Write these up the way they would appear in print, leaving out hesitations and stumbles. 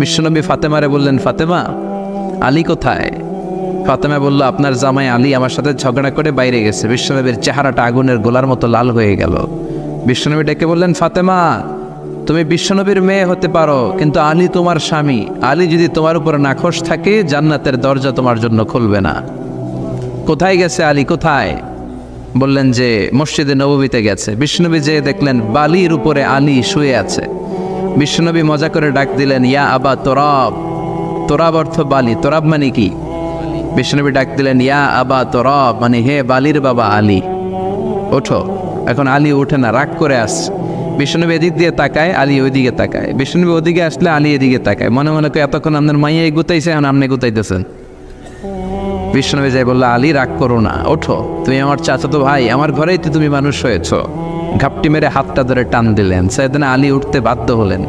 বিশ্বনবী ফাতেমারে বললেন, ফাতেমা, আলী কোথায়? ফাতেমা বলল, আপনার জামাই আলী আমার সাথে ঝগড়া করে বাইরে গেছে। বিশ্বনবীর চেহারাটা আগুনের গোলার মতো লাল হয়ে গেল। বিশ্বনবী ডেকে বললেন, ফাতেমা, তুমি বিশ্বনবীর মেয়ে হতে পারো, কিন্তু আলী তোমার স্বামী। আলী যদি তোমার উপর নাখোশ থাকে, জান্নাতের দরজা তোমার জন্য খুলবে না। কোথায় গেছে আলী, কোথায়? বললেন যে মসজিদে নববীতে গেছে। বিশ্বনবী যে দেখলেন বালির উপরে আলী শুয়ে আছে। বিশ্বনবী মজা করে ডাক দিলেন, ইয়া আবা তোরাব। তোরাব অর্থ বালি, তোরাব মানে কি? বিশ্বনবী ডাক দিলেন, ইয়া আবা তোরাব, মানে হে বালির বাবা আলী, ওঠো। এখন আলী ওঠে না, রাগ করে আসছে। বিশ্বনবী এদিক দিয়ে তাকায়, আলী ওইদিকে তাকায়। বিশ্বনবী ওদিকে আসলে আলী এদিকে তাকায়। মনে মনে করে এতক্ষণ আপনার মাইয়া গুতাইছে, এখন আপনি গুতাইতেছেন। বিশ্বনবী যাই বললো, আলী রাগ করো না, ওঠো, তুমি আমার চাচাতো ভাই, আমার ঘরেই তো তুমি মানুষ হয়েছ। ঘাপটি মেরে হাতটা ধরে টান দিলেন। সাইয়েদনা আলী উঠতে বাধ্য হলেন।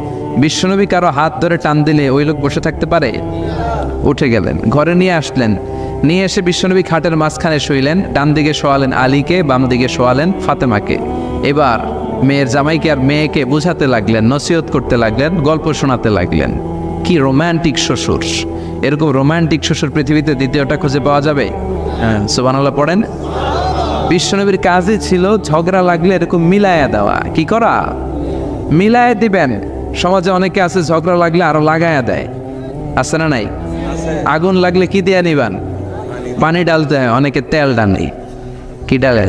বিশ্বনবী কারো হাত ধরে টান দিলে ওই লোক বসে থাকতে পারে? উঠে গেলেন, ঘরে নিয়ে আসলেন। নিয়ে এসে বিশ্বনবী খাটের মাঝখানে শুইলেন। ডান দিকে শোয়ালেন আলীকে, বাম দিকে শোয়ালেন ফাতেমাকে। এবার মেয়ের জামাইকে আর মেয়েকে বুঝাতে লাগলেন, নসিহত করতে লাগলেন, গল্প শোনাতে লাগলেন। কি রোমান্টিক শ্বশুর! এরকম রোমান্টিক শ্বশুর পৃথিবীতে দ্বিতীয়টা খুঁজে পাওয়া যাবে? সুবহানাল্লাহ পড়েন। বিশ্বনবীর কাজই ছিল ঝগড়া লাগলে এরকম মিলায়া দেওয়া। কি করা? মিলায়া দিবেন। সমাজে অনেকে আছে ঝগড়া লাগলে আরো লাগায়া দেয়, আছে না নাই? আগুন লাগলে কি দিয়ে নিবান? পানি ডালতে হয়, অনেকে তেল ডানে। কি ডালে?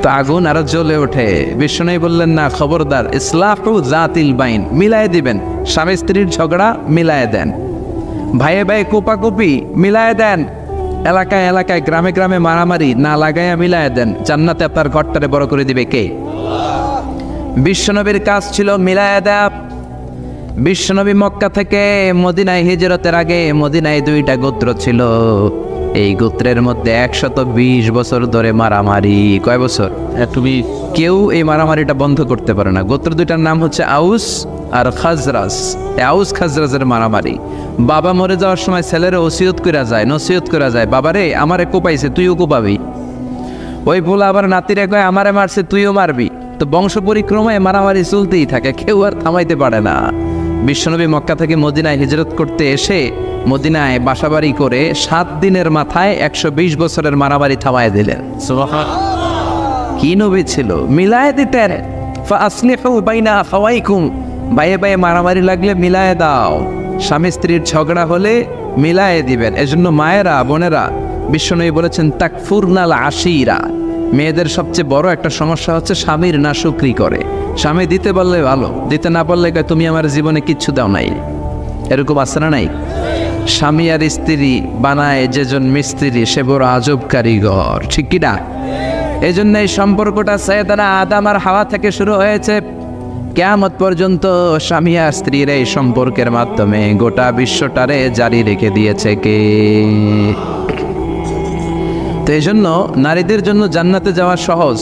তো আগুন আরো জ্বলে ওঠে। বিশ্বনবী বললেন, না, খবরদার, ইসলাহু যাতিল বাইন, মিলায় দিবেন। স্বামী স্ত্রীর ঝগড়া মিলায় দেন, ভাইয়ে ভাই কোপাকুপি মিলায় দেন, এলাকায় এলাকায় গ্রামে গ্রামে মারামারি না লাগাইয়া মিলায় দেন। জান্নাতে আপনার ঘরটারে বড় করে দিবে কে? বিশ্বনবীর কাজ ছিল মিলায় দেয়া। বিশ্বনবী মক্কা থেকে মদিনায় হিজরতের আগে মদিনায় 2টা গোত্র ছিল। এই গোত্রের মধ্যে 120 বছর ধরে মারামারি। কয় বছর? তুমি কেউ এই মারামারিটা বন্ধ করতে পারে না। গোত্র 2টার নাম হচ্ছে আউস আর খাজরাজ। আউস খাজরাজের মারামারি। বাবা মরে যাওয়ার সময় ছেলেরা ওসিয়ত করা যায়, নসিহত করা যায়, বাবারে আমারে কোপাইছে, তুইও কোপাবি। ওই ভোলা আবার নাতিরে কয়, আমারে মারছে, তুইও মারবি। তো বংশ পরিক্রমায় মারামারি চলতেই থাকে, কেউ আর থামাইতে পারে না। বিশ্বনবী মক্কা থেকে মদিনায় হিজরত করতে এসে মদিনায় বাসাবাড়ি করে 7 দিনের মাথায় 120 বছরের মারামারি থামায় দিলেন। কি নবী ছিল! মিলায় দিতেন। ফাসলিহু বাইনা আখাওয়াইকুম, ভাইয়ে ভাইয়ে মারামারি লাগলে মিলায় দাও। স্বামী স্ত্রীর ঝগড়া হলে মিলায় দিবেন। এজন্য মায়েরা, বোনেরা, বিশ্বনবী বলেছেন তাকফুরনাল আশিরা, মেয়েদের সবচেয়ে বড় একটা সমস্যা হচ্ছে স্বামীর নাশুকরি করে। স্বামী দিতে বললে ভালো, দিতে না বললে কয় তুমি আমার জীবনে কিচ্ছু দাও নাই। এরকম আছে না নাই? স্বামী আর স্ত্রী বানায় যেজন মিস্ত্রি, সে বড় আজব কারিগর, ঠিক কি না? এই জন্য এই সম্পর্কটা সাইয়েদানা আদম আর হাওয়া থেকে শুরু হয়েছে। কিয়ামত পর্যন্ত স্বামী আর স্ত্রীর এই সম্পর্কের মাধ্যমে গোটা বিশ্বটারে জারি রেখে দিয়েছে কে? তো এই জন্য নারীদের জন্য জান্নাতে যাওয়া সহজ,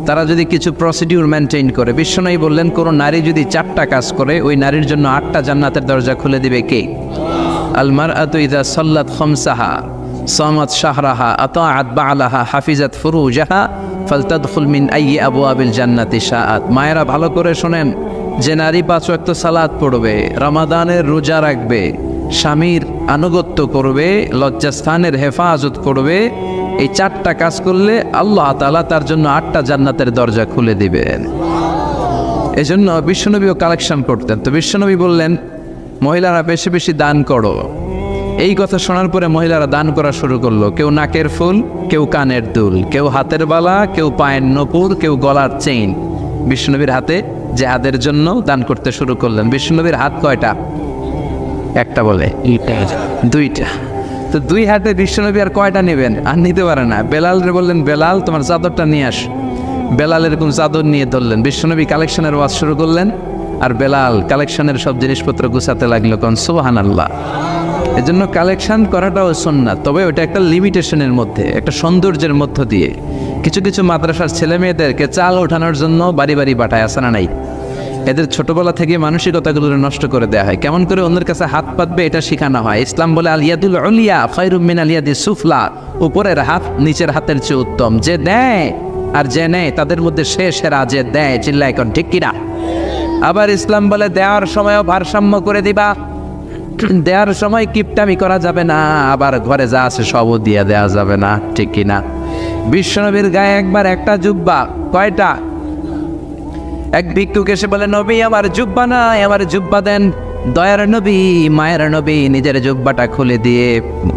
তারা যদি কিছু প্রসিডিউর মেনটেন করে। বিশ্বনবী বললেন, কোন নারী যদি 4টা কাজ করে, ওই নারীর জন্য 8টা জান্নাতের দরজা খুলে দিবে কে? আল মারআতু ইযা সাল্লাত খামসাহা সামাত শাহরাহা আতাআত বা'লাহা হাফিজাত ফুরুজাহা ফালতাদখুল মিন আইয়ি আবওয়াবিল জান্নাতি শাআত। মায়েরা ভালো করে শোনেন, যে নারী 5 ওয়াক্ত সালাত পড়বে, রমাদানের রোজা রাখবে, স্বামীর আনুগত্য করবে, লজ্জাস্থানের হেফাজত করবে, এই 4টা কাজ করলে আল্লাহ তাআলা তার জন্য 8টা জান্নাতের দরজা খুলে দিবেন। এজন্য বিশ্বনবীও কালেকশন করতেন। তো বিশ্বনবী বললেন, মহিলারা বেশি বেশি দান করো। এই কথা শোনার পরে মহিলারা দান করা শুরু করলো। কেউ নাকের ফুল, কেউ কানের দুল, কেউ হাতের বালা, কেউ পায়ের নপুর, কেউ গলার চেইন। বিশ্বনবীর হাতে জিহাদের জন্য দান করতে শুরু করলেন। বিশ্বনবীর হাত কয়টা? একটা বলে 2টা। তো 2 হাতে বিশ্বনবী আর কয়টা নেবেন? আর নিতে পারে না। বেলালরে বললেন, বেলাল তোমার চাদরটা নিয়ে আস। বেলাল এরকম চাদর নিয়ে ধরলেন। বিশ্বনবী কালেকশনের ওয়াজ শুরু করলেন, আর বেলাল কালেকশনের সব জিনিসপত্র গুছাতে লাগলো। কোন সুবহানাল্লাহ। এজন্য কালেকশন করাটাও সুন্নাত, তবে ওটা একটা লিমিটেশনের মধ্যে, একটা সৌন্দর্যের মধ্য দিয়ে। কিছু কিছু মাদ্রাসার ছেলে মেয়েদেরকে চাল ওঠানোর জন্য বাড়ি বাড়ি পাঠায়, আসে না নাই? এদের ছোটবেলা থেকে মানসিকতাগুলো নষ্ট করে দেওয়া হয়। কেমন করে অন্যের কাছে হাত পাতবে এটা শেখানো হয়। ইসলাম বলে আল ইয়াদুল উলিয়া খায়রুম মিনাল ইয়াদিস সুফলা, উপরের হাত নিচের হাতের চেয়ে উত্তম। যে দেয় আর যে নেয় তাদের মধ্যে সে সেরা, যে দেয়। চিল্লায় এখন ঠিক কিনা? আবার ইসলাম বলে দেওয়ার সময়ও ভারসাম্য করে দিবা। দেওয়ার সময় কিপটামি করা যাবে না, আবার ঘরে যা আছে সবও দিয়ে দেওয়া যাবে না, ঠিক কিনা? বিশ্বনবীর গায়ে একবার একটা জুব্বা, কয়টা? এক ভিক্ষুক এসে বলে, নবী আমার জুব্বা নাই, আমার জুব্বা দেন। দয়ার নবী, মায়ের নবী নিজের জুব্বাটা খুলে দিয়ে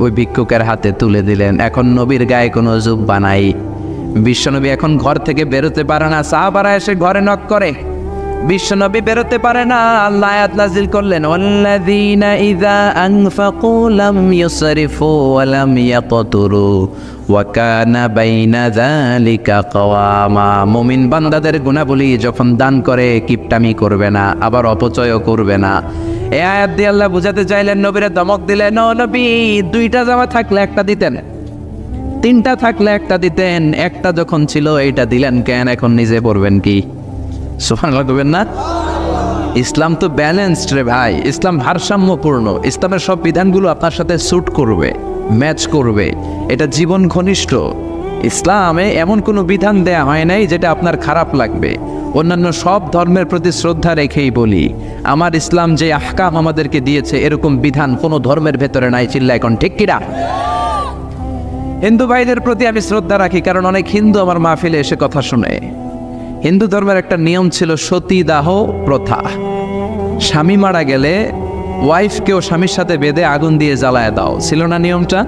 ওই ভিক্ষুকের হাতে তুলে দিলেন। এখন নবীর গায়ে কোনো জুব্বা নাই। বিশ্বনবী এখন ঘর থেকে বেরোতে পারে না। সাহাবারা এসে ঘরে নক করে, বিশ্বনবী বেরোতে পারে না। আল্লাহ আয়াত নাযিল করলেন, ওয়াল্লাযীনা ইযা আনফাকু লাম ইউসরিফু ওয়া লাম ইয়াকতুরু ওয়া কানা বাইনা যালিকা কওয়ামা। মুমিন বান্দাদের গুণাবলী, যখন দান করে কিপটামি করবে না, আবার অপচয়ও করবে না। এই আয়াত দিয়ে আল্লাহ বুঝাতে চাইলেন, নবীরে ধমক দিলেন, ও নবী, দুইটা জামা থাকলে একটা দিতেন, তিনটা থাকলে একটা দিতেন, একটা যখন ছিল এইটা দিলেন কেন? এখন নিজে পড়বেন কি? সুবহানাল্লাহ করবেন না? ইসলাম তো ব্যালেন্সড রে ভাই, ইসলাম ভারসাম্যপূর্ণ। ইসলামের সব বিধানগুলো আপনার সাথে স্যুট করবে, ম্যাচ করবে, এটা জীবন ঘনিষ্ঠ। ইসলামে এমন কোনো বিধান দেয়া হয় নাই যেটা আপনার খারাপ লাগবে। অন্যান্য সব ধর্মের প্রতি শ্রদ্ধা রেখেই বলি, আমার ইসলাম যে আহকাম আমাদেরকে দিয়েছে, এরকম বিধান কোনো ধর্মের ভেতরে নাই। চিল্লা এখন ঠিক কিনা? হিন্দু ভাইদের প্রতি আমি শ্রদ্ধা রাখি, কারণ অনেক হিন্দু আমার মাহফিলে এসে কথা শুনে। হিন্দু ধর্মের একটা নিয়ম ছিল সতীদাহ প্রথা। স্বামী মারা গেলে ওয়াইফকেও স্বামীর সাথে বেঁধে আগুন দিয়ে জ্বালায় দাও, ছিল না নিয়মটা?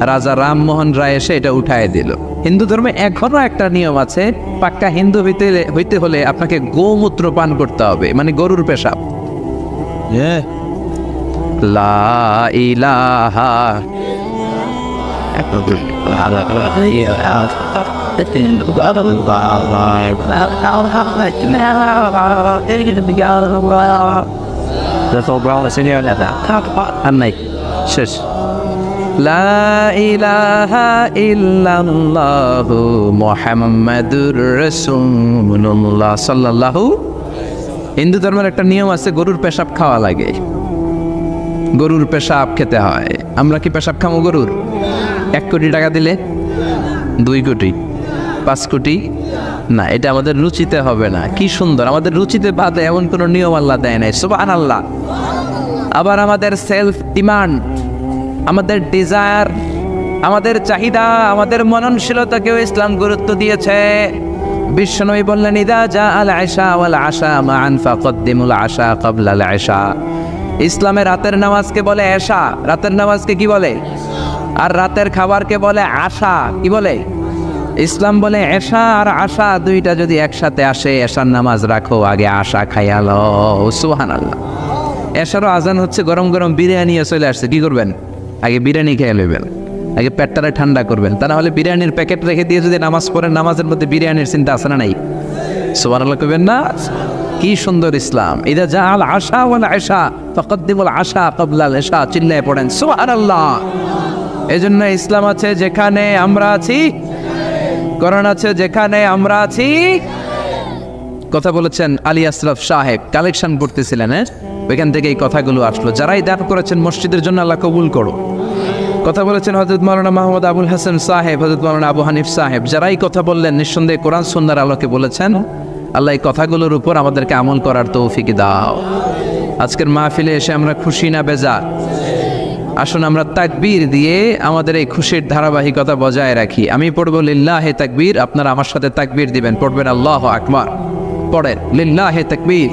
রাজা রামমোহন রায় এসে এটা উঠায় দিল। হিন্দু ধর্মে এখনো একটা নিয়ম আছে, পাক্কা হিন্দু হইতে হলে আপনাকে গোমূত্র পান করতে হবে, মানে গরুর পেশাব। লা ইলাহা শেষ। লা ইলাহা ইল্লাল্লাহু মুহাম্মাদুর রাসূলুল্লাহ সাল্লাল্লাহু। হিন্দু ধর্মের একটা নিয়ম আছে, গরুর পেশাব খাওয়া লাগে, গরুর পেশাব খেতে হয়। আমরা কি পেশাব খামো গরুর? 1 কোটি টাকা দিলে? 2 কোটি? 5 কোটি? না, এটা আমাদের রুচিতে হবে না। কি সুন্দর, আমাদের রুচিতে বাদে এমন কোনো নিয়ম আল্লাহ দেয় নাই। সুবহানাল্লাহ। আবার আমাদের সেলফ ডিমান্ড, আমাদের ডিজায়ার, আমাদের চাহিদা, আমাদের মননশীলতাকেও ইসলাম গুরুত্ব দিয়েছে। বিশ্বনবী বললেন, ইদা জা আল আশা ওয়াল আশা মান ফাকদ্দিমুল আশা ক্বাবলা আল আশা। ইসলামে রাতের নামাজকে বলে এশা, রাতের নামাজকে কি বলে? আর রাতের খাবারকে বলে আশা, কি বলে? ইসলাম বলে এশা আর আশা দুইটা যদি একসাথে আসে, এশার নামাজ রাখো, আগে আশা খাইয়া লও। সুবহানাল্লাহ। এশারও আজান হচ্ছে, গরম গরম বিরিয়ানি চলে আসছে, কি করবেন? আগে বিরিয়ানি খেয়ে নেবেন, আগে পেটটারে ঠান্ডা করবেন। তা না হলে বিরিয়ানির প্যাকেট রেখে দিয়ে যদি নামাজ পড়েন, নামাজের মধ্যে বিরিয়ানির চিন্তা আছে না নাই? সুবহানাল্লাহ করবেন না? কি সুন্দর ইসলাম। ইদা জা আল আশা ওয়াল আশা ফাকদ্দিমুল আশা ক্বাবলা আল আশা। চিল্লায় পড়েন সুবহানাল্লাহ। এজন্য ইসলাম আছে যেখানে আমরা আছি, কোরআন আছে যেখানে আমরা আছি। কথা বলেছেন আলী আশরাফ সাহেব, কালেকশন করতেছিলেন, ওইখান থেকে এই কথাগুলো আসলো। যারাই দান করেছেন মসজিদের জন্য, আল্লাহ কবুল করো। কথা বলেছেন হযরত মাওলানা মাহমুদ আবুল হাসান সাহেব, হযরত মাওলানা আবু হানিফ সাহেব। যারাই কথা বললেন, নিঃসন্দেহে কোরআন সুন্নাহর আলোকে বলেছেন। আল্লাহ এই কথাগুলোর উপর আমাদেরকে আমল করার তৌফিক দাও। আজকের মাহফিলে এসে আমরা খুশি না বেজার? আসুন আমরা তাকবীর দিয়ে আমাদের এই খুশির ধারাবাহিকতা বজায় রাখি। আমি পড়বো লিল্লাহে তাকবীর, আপনারা আমার সাথে তাকবীর দিবেন। পড়বেন আল্লাহু আকবার। পড়েন লিল্লাহে তাকবীর,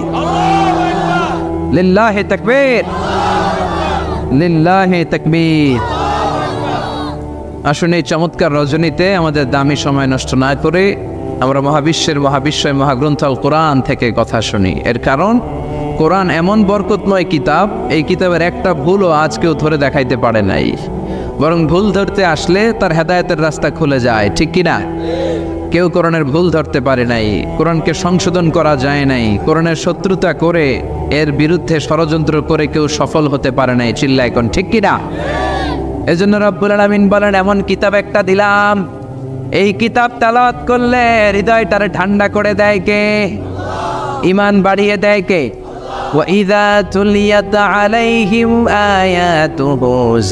লিল্লাহে তাকবীর, লিল্লাহে তাকবীর। আসুন এই চমৎকার রজনীতে আমাদের দামি সময় নষ্ট না করে আমরা মহাবিশ্বয় মহাগ্রন্থ আল কোরআন থেকে কথা শুনি। এর কারণ কোরআন এমন বরকতময় কিতাব, এই কিতাবের একটা ভুলও আজ কেউ ধরে দেখাইতে পারে নাই। বরং ভুল ধরতে আসলে তার হেদায়েতের রাস্তা খুলে যায়, ঠিক কিনা? কেউ কোরআনের ভুল ধরতে পারে নাই, কোরআনকে সংশোধন করা যায় নাই, কোরআনের শত্রুতা করে এর বিরুদ্ধে ষড়যন্ত্র করে কেউ সফল হতে পারে নাই। চিল্লা এখন ঠিক কিনা? এজন্য রব্বুল আলামিন বলেন, এমন কিতাব একটা দিলাম, এই কিতাব তেলাওয়াত করলে হৃদয়টারে ঠান্ডা করে দেয় কে? ঈমান বাড়িয়ে দেয় কে? وَإِذَا تُلِيَتْ عَلَيْهِمْ آيَاتُهُ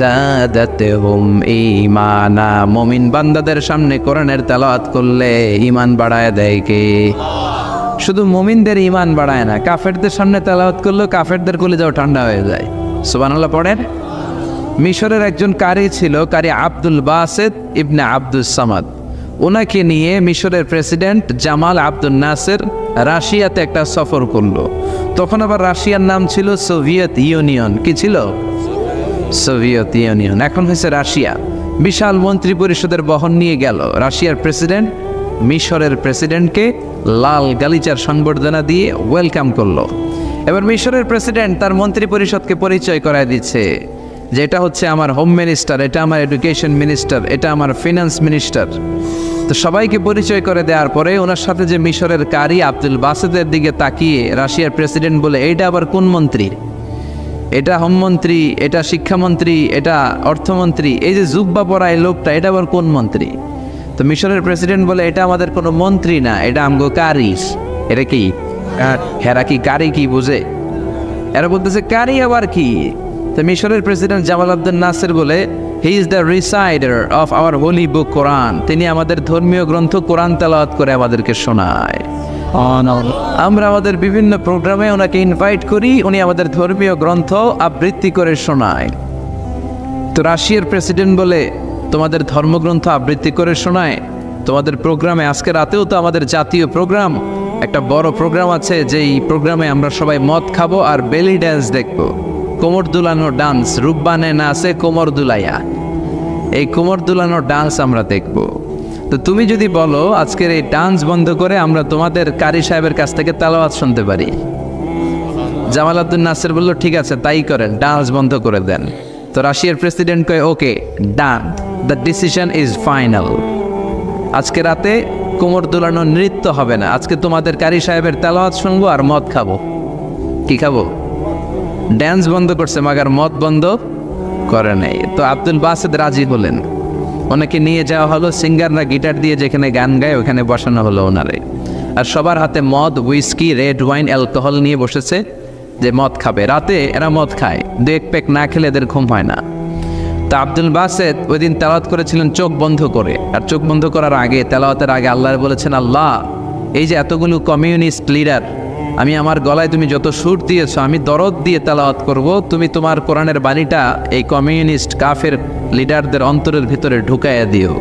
زَادَتْهُمْ ঈমানা। মুমিন বান্দাদের সামনে কোরআনের তেলাওয়াত করলে ঈমান বাড়ায় দেয় কে? শুধু মুমিনদের ঈমান বাড়ায় না, কাফেরদের সামনে তেলাওয়াত করলেও কাফেরদের কলিজাও ঠান্ডা হয়ে যায়। সুবহানাল্লাহ পড়েন। মিশরের একজন কারি ছিল, কারি আব্দুল বাসেত ইবনে আব্দুস সামাদ। ওনাকে নিয়ে মিশরের প্রেসিডেন্ট জামাল আব্দুল নাসের রাশিয়াতে একটা সফর করলো। তখন আবার রাশিয়ার নাম ছিল সোভিয়েত ইউনিয়ন। কি ছিল? সোভিয়েত ইউনিয়ন, এখন হয়েছে রাশিয়া। বিশাল মন্ত্রী পরিষদের বহন নিয়ে গেল। রাশিয়ার প্রেসিডেন্ট মিশরের প্রেসিডেন্টকে লাল গালিচার সংবর্ধনা দিয়ে ওয়েলকাম করলো। এবার মিশরের প্রেসিডেন্ট তার মন্ত্রী পরিষদকে পরিচয় করায় দিচ্ছে যে এটা হচ্ছে আমার হোম মিনিস্টার, এটা আমার এডুকেশন মিনিস্টার, এটা আমার ফিনান্স মিনিস্টার। তো সবাইকে পরিচয় করে দেওয়ার পরে ওনার সাথে যে মিশরের কারি আব্দুল বাসেদের দিকে তাকিয়ে রাশিয়ার প্রেসিডেন্ট বলে, এইটা আবার কোন মন্ত্রী? এটা হোমমন্ত্রী, এটা শিক্ষামন্ত্রী, এটা অর্থমন্ত্রী, এই যে জুব্বা পরা এই লোকটা, এটা আবার কোন মন্ত্রী? তো মিশরের প্রেসিডেন্ট বলে, এটা আমাদের কোনো মন্ত্রী না, এটা আমগো কারি। এটা কি হেরা কি কারি কি বুঝে? এরা বলতেছে কারি আবার কি? তো মিশরের প্রেসিডেন্ট জামাল আব্দুল নাসের বলে, he is the reciter of our holy book Quran. তিনি আমাদের ধর্মীয় গ্রন্থ কোরআন তেলাওয়াত করে আমাদেরকে শোনায়। আমরা আমাদের বিভিন্ন প্রোগ্রামে ওনাকে ইনভাইট করি, উনি আমাদের ধর্মীয় গ্রন্থ আবৃত্তি করে শোনায়। তো রাশিয়ার প্রেসিডেন্ট বলে, তোমাদের ধর্মগ্রন্থ আবৃত্তি করে শোনায় তোমাদের প্রোগ্রামে? আজকে রাতেও তো আমাদের জাতীয় প্রোগ্রাম, একটা বড় প্রোগ্রাম আছে, যেই প্রোগ্রামে আমরা সবাই মদ খাবো আর বেলি ড্যান্স দেখবো, কোমর দুলানো ডান্স, রূপবানে নাচে কোমর দুলাইয়া, এই কোমর দুলানো ডান্স আমরা দেখব। তো তুমি যদি বলো আজকের এই ডান্স বন্ধ করে আমরা তোমাদের কারি সাহেবের কাছ থেকে তেলাওয়াত শুনতে পারি, জামাল আব্দুল নাসের বলল ঠিক আছে তাই করেন, ডান্স বন্ধ করে দেন। তো রাশিয়ার প্রেসিডেন্ট কয়, ওকে ডান, দ্য ডিসিশন ইজ ফাইনাল। আজকে রাতে কোমর দুলানো নৃত্য হবে না, আজকে তোমাদের কারি সাহেবের তেলাওয়াত শুনবো আর মদ খাবো। কি খাবো? ড্যান্স বন্ধ করছে, মাগার মদ বন্ধ করে নাই। তো আব্দুল বাসেদ রাজি হলেন, ওনাকে নিয়ে যাওয়া হলো, সিঙ্গাররা গিটার দিয়ে যেখানে গান গায় ওখানে বসানো হলো ওনারে। আর সবার হাতে মদ, হুইস্কি, রেড ওয়াইন, অ্যালকোহল নিয়ে বসেছে যে মদ খাবে। রাতে এরা মদ খায়, 2-1 প্যাক না খেলে এদের ঘুম হয় না। তো আব্দুল বাসেদ ওই দিন তেলাওয়াত করেছিলেন চোখ বন্ধ করে। আর চোখ বন্ধ করার আগে, তেলাওয়াতের আগে আল্লাহ বলেছেন, আল্লাহ এই যে এতগুলো কমিউনিস্ট লিডার, আমি আমার গলায় তুমি যত সুর দিয়েছো, আমি দরদ দিয়ে তেলাওয়াত করব, তুমি তোমার কোরআনের বাণীটা এই কমিউনিস্ট কাফের লিডারদের অন্তরের ভিতরে ঢুকাইয়া দিও।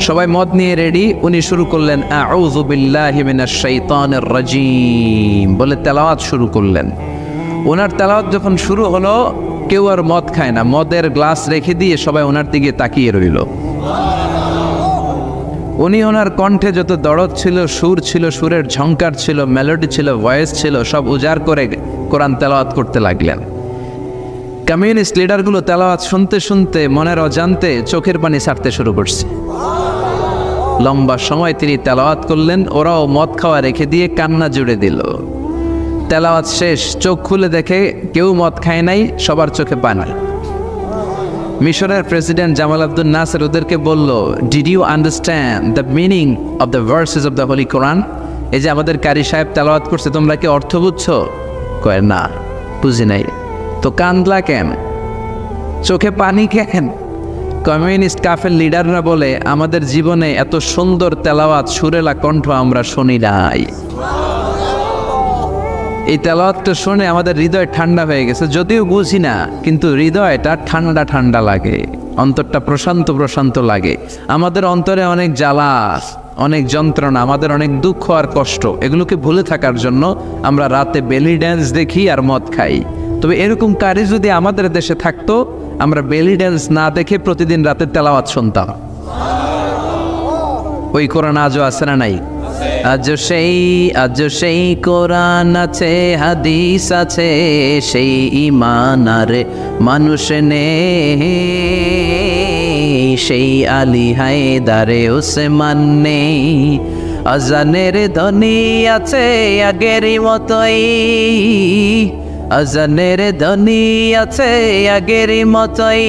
সবাই মদ নিয়ে রেডি, উনি শুরু করলেন আউযু বিল্লাহি মিনাশ শাইতানির রাজিম বলে তেলাওয়াত শুরু করলেন। ওনার তেলাওয়াত যখন শুরু হলো, কেউ আর মদ খায় না, মদের গ্লাস রেখে দিয়ে সবাই ওনার দিকে তাকিয়ে রইল। উনি ওনার কণ্ঠে যত দরদ ছিল, সুর ছিল, সুরের ঝংকার ছিল, মেলোডি ছিল, ভয়েস ছিল, সব উজাড় করে কোরআন তেলাওয়াত করতে লাগলেন। কমিউনিস্ট লিডারগুলো তেলাওয়াত শুনতে শুনতে মনের অজান্তে চোখের পানি ছাড়তে শুরু করছে। লম্বা সময় তিনি তেলাওয়াত করলেন, ওরাও মদ খাওয়া রেখে দিয়ে কান্না জুড়ে দিল। তেলাওয়াত শেষ, চোখ খুলে দেখে কেউ মদ খায় নাই, সবার চোখে পানি। মিশরের প্রেসিডেন্ট জামাল আব্দুল নাসের ওদেরকে বলল, did you understand the meaning of the verses of the holy Quran? এই যে আমাদের কারি সাহেব তেলাওয়াত করছে, তোমরা কি অর্থ বুঝছো? কয় না, বুঝি নাই। তো কান্দলা কেন? চোখে পানি কেন? কমিউনিস্ট কাফের লিডাররা বলে, আমাদের জীবনে এত সুন্দর তেলাওয়াত, সুরেলা কণ্ঠ আমরা শুনি নাই। এই তেলাওয়াতটা শুনে আমাদের হৃদয় ঠান্ডা হয়ে গেছে, যদিও বুঝি না, কিন্তু হৃদয়টা ঠান্ডা ঠান্ডা লাগে, অন্তরটা প্রশান্ত প্রশান্ত লাগে। আমাদের অন্তরে অনেক জ্বালা, অনেক যন্ত্রণা, আমাদের অনেক দুঃখ আর কষ্ট, এগুলোকে ভুলে থাকার জন্য আমরা রাতে বেলি ড্যান্স দেখি আর মদ খাই। তবে এরকম কারি যদি আমাদের দেশে থাকতো, আমরা বেলি ড্যান্স না দেখে প্রতিদিন রাতে তেলাওয়াত শুনতাম। ওই কোরআন আজও আছে না নাই? আজ সেই কোরআন আছে, হাদিস আছে, সেই ঈমান আর মানুষ নেই, সেই আলী হায়দারে ওসমান নেই। আজানের ধ্বনি আছে আগেরই মতোই, আজানের ধ্বনি আছে আগেরই মতোই,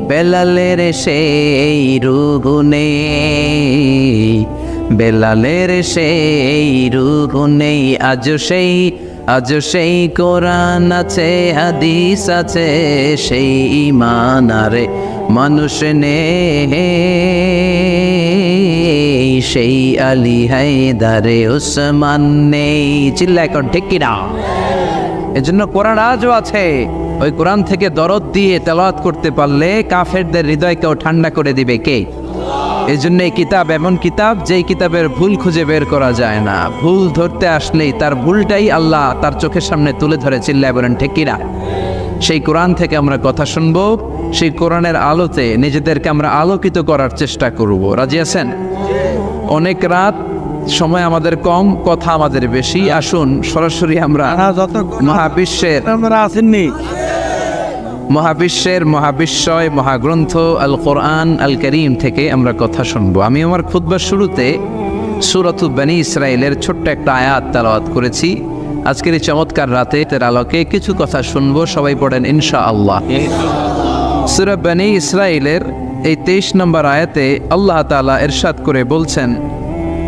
বেলালের সেই রূহ নেই, বেলালের সেই রূহ নেই। আজ সেই কোরআন আছে, হাদিস আছে, সেই ঈমান আর মানুষ নেই, সেই আলী হায়দারে ওসমান নেই। চিল্লা এখন ঠিক কিনা? এজন্য কোরআন আজও আছে। ওই কোরআন থেকে দরদ দিয়ে তেলাওয়াত করতে পারলে কাফেরদের হৃদয়কেও ঠান্ডা করে দিবে কে? এই জন্য এই কিতাব এমন কিতাব যেই কিতাবের ভুল খুঁজে বের করা যায় না। ভুল ধরতে আসলেই তার ভুলটাই আল্লাহ তার চোখের সামনে তুলে ধরে, চিল্লায় বলেন ঠিক কিনা? সেই কোরআন থেকে আমরা কথা শুনবো, সেই কোরআনের আলোতে নিজেদেরকে আমরা আলোকিত করার চেষ্টা করব। রাজি আছেন? অনেক রাত, সময় আমাদের কম, কথা আমাদের বেশি। আসুন সরাসরি আমরা মহাবিশ্বের মহাবিশ্বয় মহাগ্রন্থ আল কোরআন আল করিম থেকে আমরা কথা শুনবো। আমি আমার খুতবার শুরুতে সূরাত বনী ইসরাইলের ছোট্ট একটা আয়াত তেলাওয়াত করেছি। আজকের এই চমৎকার রাতে এর আলোকে কিছু কথা শুনবো। সবাই পড়েন ইনশাআল্লাহ। সূরা বনী ইসরাইলের এই 23 নম্বর আয়াতে আল্লাহ তাআলা ইরশাদ করে বলছেন,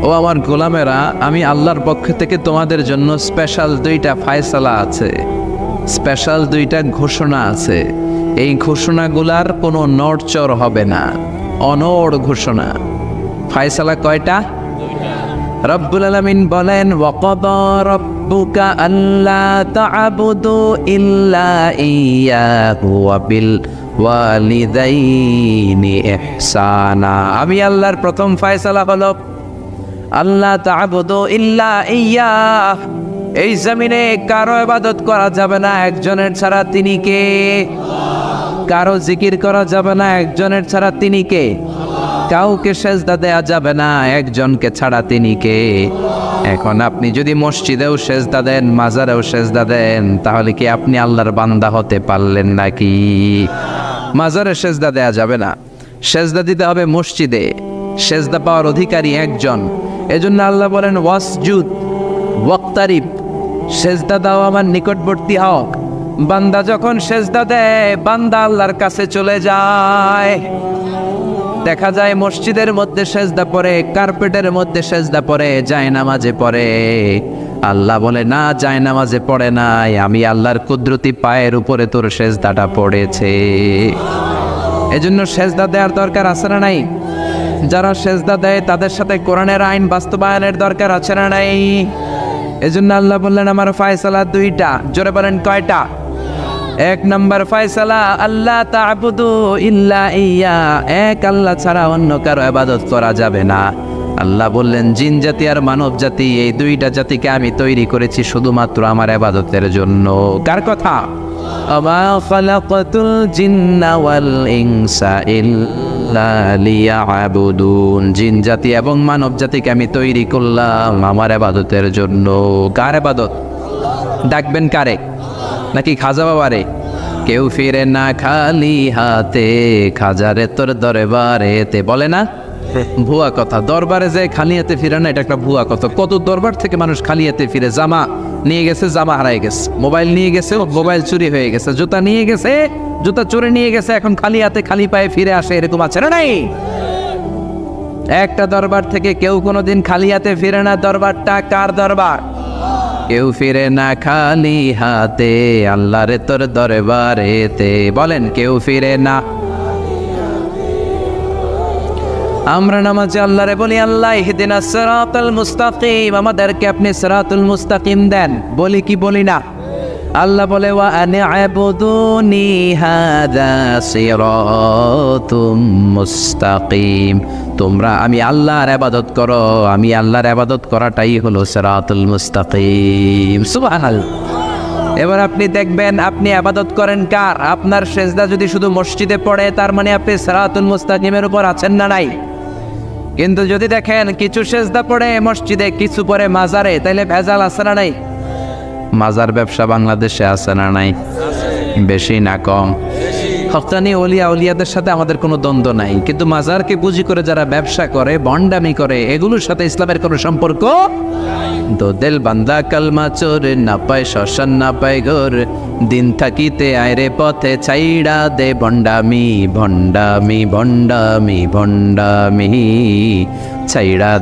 ও আমার গোলামেরা, আমি আল্লাহর পক্ষ থেকে তোমাদের জন্য স্পেশাল 2টা ফায়সালা আছে, স্পেশাল 2টা ঘোষণা আছে। এই ঘোষণাগুলার কোনো নড়চড় হবে না, অনড় ঘোষণা। ফায়সালা কয়টা? রব্বুল আলামিন বলেন, ওয়াকাদা রাব্বুকা আল্লা তা'বুদু ইল্লা ইয়্যাহু ওয়া বিল ওয়ালিদাইনি ইহসানা। আমি আল্লাহর প্রথম ফায়সালা হলো আল্লাহ তা'বুদু ইল্লা ইয়্যাহ। এই জমিনে কারো ইবাদত করা যাবে না একজনের ছাড়া, তিনি কে? কারো জিকির করা যাবে না একজনের ছাড়া, তিনি কে? কাউকে সেজদা দেয়া যাবে না একজনকে ছাড়া, তিনি কে? এখন আপনি যদি মসজিদেও সেজদা দেন, মাজারেও সেজদা দেন, তাহলে কি আপনি আল্লাহর বান্দা হতে পারলেন নাকি? মাজারে সেজদা দেয়া যাবে না, সেজদা দিতে হবে মসজিদে। সেজদা পাওয়ার অধিকারী একজন। এজন্য আল্লাহ বলেন, ওয়াসজুদ ওয়াক্তারিব, সেজদা দাও আমার নিকটবর্তী হও। বান্দা যখন সেজদা দেয়, বান্দা আল্লাহর কাছে চলে যায়। দেখা যায় মসজিদের মধ্যে সেজদা পড়ে, কার্পেটের মধ্যে সেজদা পড়ে, জায়নামাজে পড়ে। আল্লাহ বলে, না, জায়নামাজে পড়ে নাই, আমি আল্লাহর কুদরতি পায়ের উপরে তোর সেজদাটা পড়েছে। এজন্য সেজদা দেওয়ার দরকার আছে না নাই? যারা সেজদা দেয় তাদের সাথে কোরআনের আইন বাস্তবায়নের দরকার আছে না নাই? এজন্য আল্লাহ বললেন, আমার ফায়সালা 2টা। জোরে বলেন কয়টা? 1 নম্বর ফায়সালা, আল্লাহ তা'বুদু ইল্লা ইয়্যা, এক আল্লাহ ছাড়া অন্য কারো ইবাদত করা যাবে না। আল্লাহ বললেন, জিন জাতি আর মানব জাতি, এই 2টা জাতিকে আমি তৈরি করেছি শুধুমাত্র আমার ইবাদতের জন্য। কার কথা? আমা খালাকাতুল জিন্না ওয়াল ইনসা ইল্লা লিয়াবুদুন। জিন জাতি এবং মানব জাতিকে আমি তৈরি করলাম আমার ইবাদতের জন্য। কার ইবাদত? ডাকবেন কারে? নাকি খাজা বাবারে? কেউ ফিরে না খালি হাতে, খাজারে তোর দরবারেতে, বলে না? ভুয়া কথা। দরবারে যে খালি হাতে ফিরে না, এটা একটা ভুয়া কথা। কত দরবার থেকে মানুষ খালি হাতে ফিরে। জামা নিয়ে গেছে, জামা হারাই গেছে। মোবাইল নিয়ে গেছে, মোবাইল চুরি হয়ে গেছে। জুতা নিয়ে গেছে, জুতা চোরে নিয়ে গেছে, এখন খালি হাতে খালি পায়ে ফিরে আসে। এরকম আছে না নাই? একটা দরবার থেকে কেউ কোনোদিন খালি হাতে ফিরে না। দরবারটা কার দরবার? কেউ ফিরে না খালি হাতে, আল্লাহরে তোর দরবারেতে। বলেন, কেউ ফিরে না। আমরা নামাজে আল্লাহরে বলি, আল্লাহ ইহদিনাস সিরাতাল মুস্তাকিম, আমাদেরকে আপনি সিরাতুল মুস্তাকিম দেন। বলি কি বলি না? আল্লাহ বলে, ওয়া আনি'বুদুনি হাযা সিরাতুম মুস্তাকিম। তোমরা আমি আল্লাহর ইবাদত করো, আমি আল্লাহর ইবাদত করাটাই হলো সিরাতুল মুস্তাকিম। সুবহানাল্লাহ। এবার আপনি দেখবেন, আপনি ইবাদত করেন কার? আপনার সেজদা যদি শুধু মসজিদে পড়ে, তার মানে আপনি সিরাতুল মুস্তাকিমের উপর আছেন না নাই? কিন্তু যদি দেখেন কিছু সেজদা পড়ে মসজিদে, কিছু পড়ে মাজারে, তাইলে ভেজাল আছে না নাই? মাজার ব্যবসা বাংলাদেশে আছে না নাই? বেশি না কম? হক্কানি ওলিয়া উলিয়াদের সাথে আমাদের কোনো দ্বন্দ্ব নাই, কিন্তু মাজারকে পুঁজি করে যারা ব্যবসা করে, ভণ্ডামি করে, এগুলোর সাথে ইসলামের কোনো সম্পর্ক। তো দিল বান্দা কালমা চোর, না পায় শ্মশান না পায় ঘর, দিন থাকিতে আয়রে পথে ছাইড়া দে ভণ্ডামি, ভণ্ডামি, ভণ্ডামি, ভণ্ডামি, ছাইড়া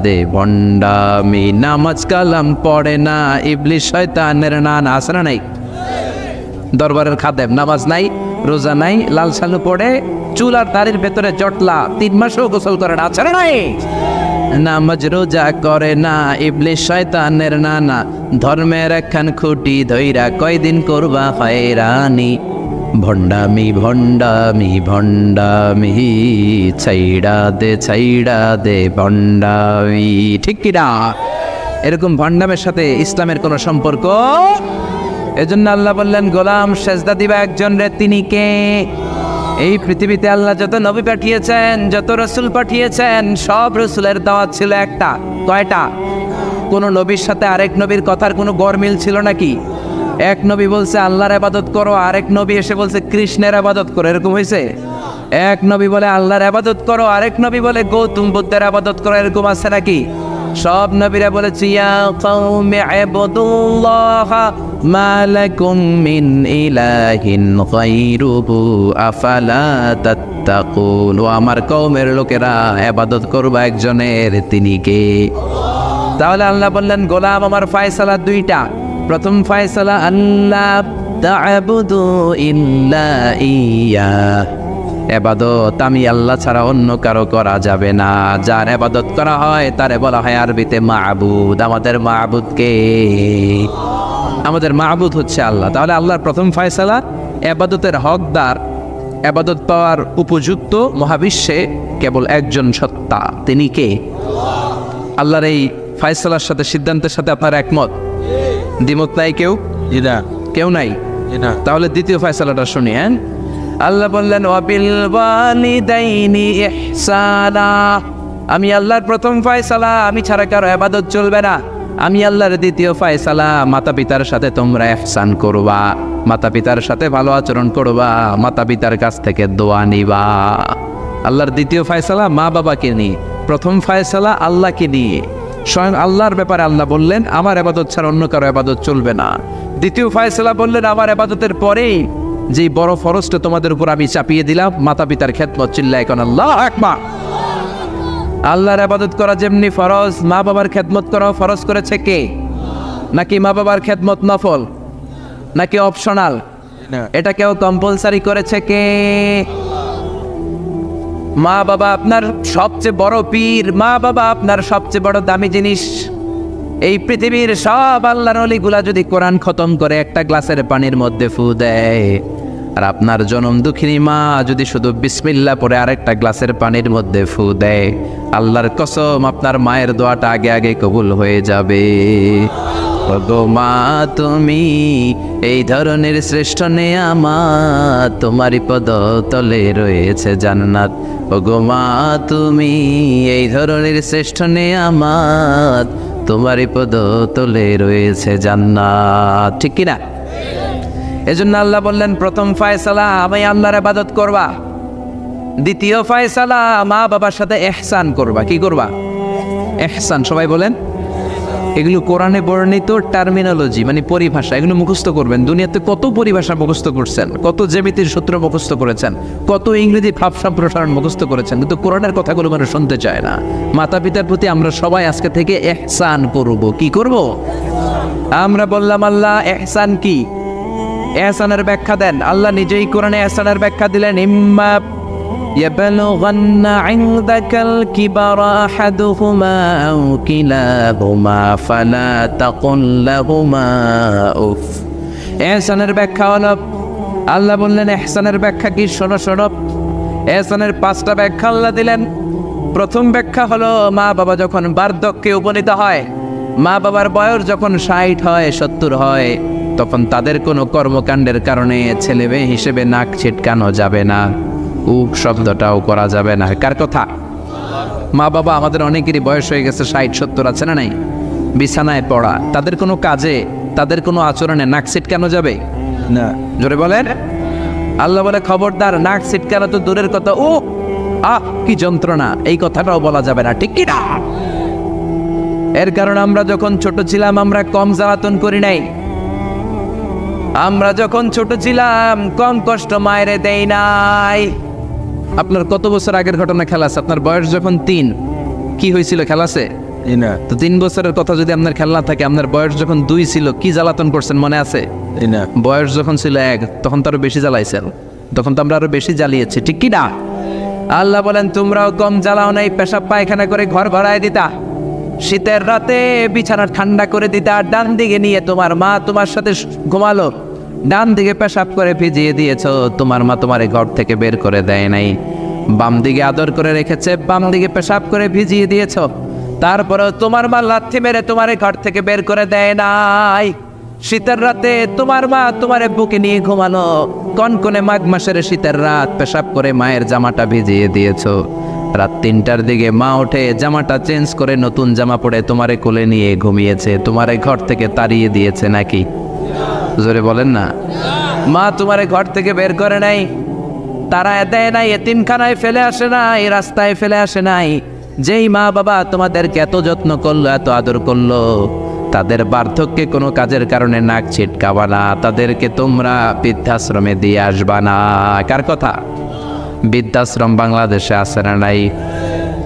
দে ভণ্ডামি। নামাজ কালাম পড়ে না, ইবলিস শয়তানের নান। আছে না নাই? দরবারের খাদেম, নামাজ নাই, রোজা নাই, লাল সালু পড়ে, চুল আর দাড়ির ভেতরে জটলা, 3 মাসেও গোসল করে না। আছে না নাই? নামাজ রোজা করে না, ইবলিস শয়তানের নানা, ধর্মের একখান খুঁটি ধইরা কয়দিন করবা হয়রানি। ভণ্ডামি ভণ্ডামি ভণ্ডামি, ছাইড়া দে ভণ্ডামি। ঠিক কিনা? এরকম ভণ্ডামের সাথে ইসলামের কোনো সম্পর্ক। এজন্য আল্লাহ বললেন, গোলাম সেজদা দিবা একজন রে, তিনি কে? এই পৃথিবীতে আল্লাহ যত নবী পাঠিয়েছেন, যত রসুল পাঠিয়েছেন, সব রসুলের দাওয়াত ছিল একটা। কয়টা? কোন নবীর সাথে আরেক নবীর কথার কোনো গরমিল ছিল নাকি? এক নবী বলছে আল্লাহর ইবাদত করো, আরেক নবী এসে বলছে কৃষ্ণের ইবাদত করো, এরকম হয়েছে? এক নবী বলে আল্লাহর ইবাদত করো, আরেক নবী বলে গৌতম বুদ্ধের ইবাদত করো, এরকম আছে নাকি? সব নবীরা বলেছে ইয়া কওমি ইবুদুল্লাহ মা লাকুম মিন ইলাহিন গায়রুহু আফালা তাত্তাকুন। ও আমার কওমের লোকেরা, ইবাদত করবা একজনের, তিনি কে? তাহলে আল্লাহ বললেন, গোলাম আমার ফয়সালা দুইটা। প্রথম ফয়সালা, আল্লাহ তা'বুদু ইল্লা ইয়া, ইবাদত আমি আল্লাহ ছাড়া অন্য কারো করা যাবে না। যার ইবাদত করা হয় তারে বলা হয় আরবিতে মাবুদ। আমাদের মাবুদ কে? আমাদের মাবুদ হচ্ছে আল্লাহ। তাহলে আল্লাহর প্রথম ফয়সালা, ইবাদতের হকদার, ইবাদত পাওয়ার উপযুক্ত মহাবিশ্বে কেবল একজন সত্তা, তিনি কে? আল্লাহর এই ফয়সালার সাথে, সিদ্ধান্তের সাথে আপনার একমত? দ্বিমত নাই কেউ? কেউ নাই? তাহলে দ্বিতীয় ফয়সালাটা শুনি। হ্যাঁ, আল্লাহ বললেন ওয়াবিল ওয়ালিদাইনি ইহসানা। আমি আল্লাহর প্রথম ফয়সালা, আমি ছাড়া কারো ইবাদত চলবে না। আমি আল্লাহর দ্বিতীয় ফয়সালা, মাতা পিতার সাথে তোমরা ইহসান করবা, মাতা পিতার সাথে ভালো আচরণ করবা, মাতা পিতার কাছ থেকে দোয়া নিবা। আল্লাহর দ্বিতীয় ফয়সালা মা বাবাকে নিয়ে, প্রথম ফয়সালা আল্লাহকে নিয়ে। স্বয়ং আল্লাহর ব্যাপারে আল্লাহ বললেন আমার ইবাদত ছাড়া অন্য কারো ইবাদত চলবে না। দ্বিতীয় ফয়সালা বললেন আমার ইবাদতের পরেই যে বড় ফরজটা তোমাদের উপর আমি চাপিয়ে দিলাম, মাতা পিতার খেদমত। চিল্লায় কোন আল্লাহু আকবার। আল্লাহর ইবাদত করা যেমনি ফরজ, মা বাবার খেদমত করা ফরজ করেছে কে? নাকি মা বাবার খেদমত নফল, নাকি অপশনাল? এটা কেউ কম্পালসারি করেছে কে? মা বাবা আপনার সবচেয়ে বড় পীর, মা বাবা আপনার সবচেয়ে বড় দামি জিনিস। এই পৃথিবীর সব আল্লাহর ওলিগুলা যদি কোরআন খতম করে একটা গ্লাসের পানির মধ্যে ফু দেয়, আর আপনার জনম দুঃখিনী মা যদি শুধু বিসমিল্লাহ পরে আরেকটা গ্লাসের পানির মধ্যে ফু দেয়, আল্লাহর কসম আপনার মায়ের দোয়াটা আগে আগে কবুল হয়ে যাবে। ওগো মা তুমি এই ধরনের শ্রেষ্ঠ নেয়ামত, তোমারই পদতলে রয়েছে জান্নাত। ওগো মা তুমি এই ধরনের শ্রেষ্ঠ নেয়ামত, তোমারই পদতলে রয়েছে জান্নাত। ঠিক কিনা? এজন্য আল্লাহ বললেন প্রথম ফয়সালা আমি আল্লাহর ইবাদত করবা, দ্বিতীয় ফয়সালা মা বাবার সাথে ইহসান করবা। কি করবা? ইহসান। সবাই বলেন। এগুলো কোরআনে বর্ণিত টার্মিনোলজি, মানে পরিভাষা, এগুলো মুখস্থ করবেন। দুনিয়াতে কত পরিভাষা মুখস্থ করছেন, কত জ্যামিতির সূত্র মুখস্থ করেছেন, কত ইংরেজি ভাব সম্প্রসারণ মুখস্থ করেছেন, কিন্তু কোরআনের কথাগুলো মানুষ শুনতে চায় না। মাতা পিতার প্রতি আমরা সবাই আজকে থেকে ইহসান করব। কি করব? আমরা বললাম আল্লাহ ইহসান কি? ইহসানের ব্যাখ্যা দেন। আল্লাহ নিজেই কোরআনে ইহসানের ব্যাখ্যা দিলেন, ইম্মা يبلغن عندك الكبر أحدهما أو كلاهما فلا تقل لهما أف। ইহসানের ব্যাখ্যা হলো, আল্লাহ বললেন ইহসানের ব্যাখ্যা কি? শোনো শোনো, ইহসানের 5টা ব্যাখ্যা আল্লাহ দিলেন। প্রথম ব্যাখ্যা হলো মা বাবা যখন বার্ধক্যে উপনীত হয়, মা বাবার বয়স যখন 60 হয় 70 হয়, তখন তাদের কোনো কর্মকাণ্ডের কারণে ছেলে মেয়ে হিসেবে নাক ছিটকানো যাবে না, উপ শব্দটাও করা যাবে না। কার কথা? মা বাবা আমাদের অনেকেরই বয়স হয়ে গেছে 60-70, আছে না নাই? বিছানায় পড়া, তাদের কোনো কাজে, তাদের কোনো আচরণে নাক ছিটকানো যাবে না। জোরে বলেন। আল্লাহ বলে খবরদার, নাক ছিটকানো তো দূরের কথা, ও আহ কি যন্ত্রণা, এই কথাটাও বলা যাবে না। ঠিক কি না? এর কারণ আমরা যখন ছোট ছিলাম আমরা কম জ্বালাতন করি নাই। আমরা যখন ছোট ছিলাম কম কষ্ট মায়েরে দেই নাই। আপনার কত বছর আগের ঘটনা খেলা আছে? আপনার বয়স যখন 3, কি হয়েছিল? খেলা আছে না? তো 3 বছরের কথা যদি আপনার খেলা থাকে, আপনার বয়স যখন 2 ছিল কি জ্বালাতন করছেন মনে আছে না? বয়স যখন ছিল 1 তখন তো আরো বেশি জ্বালাইছেন, তখন তো আমরা আরো বেশি জ্বালিয়েছি। ঠিক কি না? আল্লাহ বলেন তোমরাও কম জ্বালাও নাই, পেশাব পায়খানা করে ঘর ভরায় দিতা, শীতের রাতে বিছানা ঠান্ডা করে দিতা, আর ডান দিকে নিয়ে তোমার মা তোমার সাথে ঘুমালো, ডান দিকে পেশাব করে ভিজিয়ে দিয়েছো, তোমার মা তোমার ঘর থেকে বের করে দেয় নাই। বাম দিকে আদর করে রেখেছে, বাম দিকে পেশাব করে ভিজিয়ে দিয়েছো, তারপরেও তোমার মা লাথি মেরে তোমার ঘর থেকে বের করে দেয় নাই। শীতের রাতে তোমার মা তোমার বুকে নিয়ে ঘুমানো, কনকনে মাঘ মাসের শীতের রাত পেশাব করে মায়ের জামাটা ভিজিয়ে দিয়েছো। রাত ৩টার দিকে মা উঠে জামাটা চেঞ্জ করে নতুন জামা পরে তোমারে কোলে নিয়ে ঘুমিয়েছে, তোমারে ঘর থেকে তাড়িয়ে দিয়েছে নাকি? জোরে বলেন না। মা তোমারে ঘর থেকে বের করে নাই, তারা দেয় নাই, এতিমখানায় ফেলে আসে নাই, রাস্তায় ফেলে আসে নাই। যেই মা বাবা তোমাদেরকে এত যত্ন করলো, এত আদর করলো, তাদের বার্ধক্যে কোনো কাজের কারণে নাক ছিটকাবা না, তাদেরকে তোমরা বৃদ্ধাশ্রমে দিয়ে আসবা না। কার কথা? বৃদ্ধাশ্রম বাংলাদেশে আছে না নাই?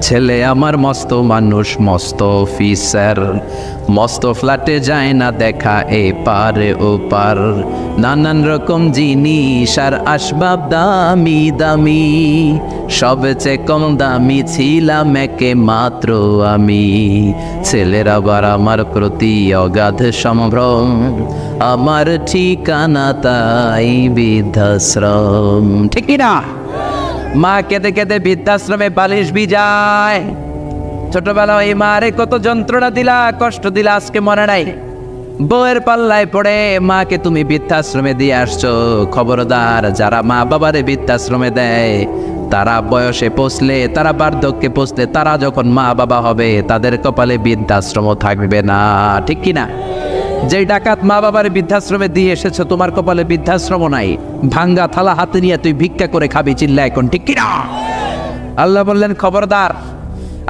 ছেলে আমার মস্ত মানুষ, মস্ত অফিসার, মস্ত ফ্ল্যাটে যায় না দেখা এপার ওপার, নানান রকম জিনিস আর আসবাব দামি দামি, সবচেয়ে কম দামি ছিলাম একে মাত্র আমি। ছেলের আবার আমার প্রতি অগাধ সম্ভ্রম, আমার ঠিকানা তাই বৃদ্ধাশ্রম। ঠিক না? মা কেঁদে কেঁদে বৃদ্ধাশ্রমে বালিশ ভিজায়। ছোটবেলা ওই মারে কত যন্ত্রণা দিলা, কষ্ট দিলা, আজকে মনে নাই। বউয়ের পাল্লায় পড়ে মাকে তুমি বৃদ্ধাশ্রমে দিয়ে আসছো। খবরদার, যারা মা বাবারে বৃদ্ধাশ্রমে দেয় তারা বয়সে পৌঁছলে, তারা বার্ধক্যে পৌঁছলে, তারা যখন মা বাবা হবে তাদের কপালে বৃদ্ধাশ্রমও থাকবে না। ঠিক কিনা? যেই ডাকাত মা বাবার বৃদ্ধাশ্রমে দিয়ে এসেছো, তোমার কপালে বৃদ্ধাশ্রম নাই। ভাঙ্গা থালা হাতে নিয়ে তুই ভিক্ষা করে খাবি, চিল্লা এখন। ঠিক কিনা? আল্লাহ বললেন খবরদার,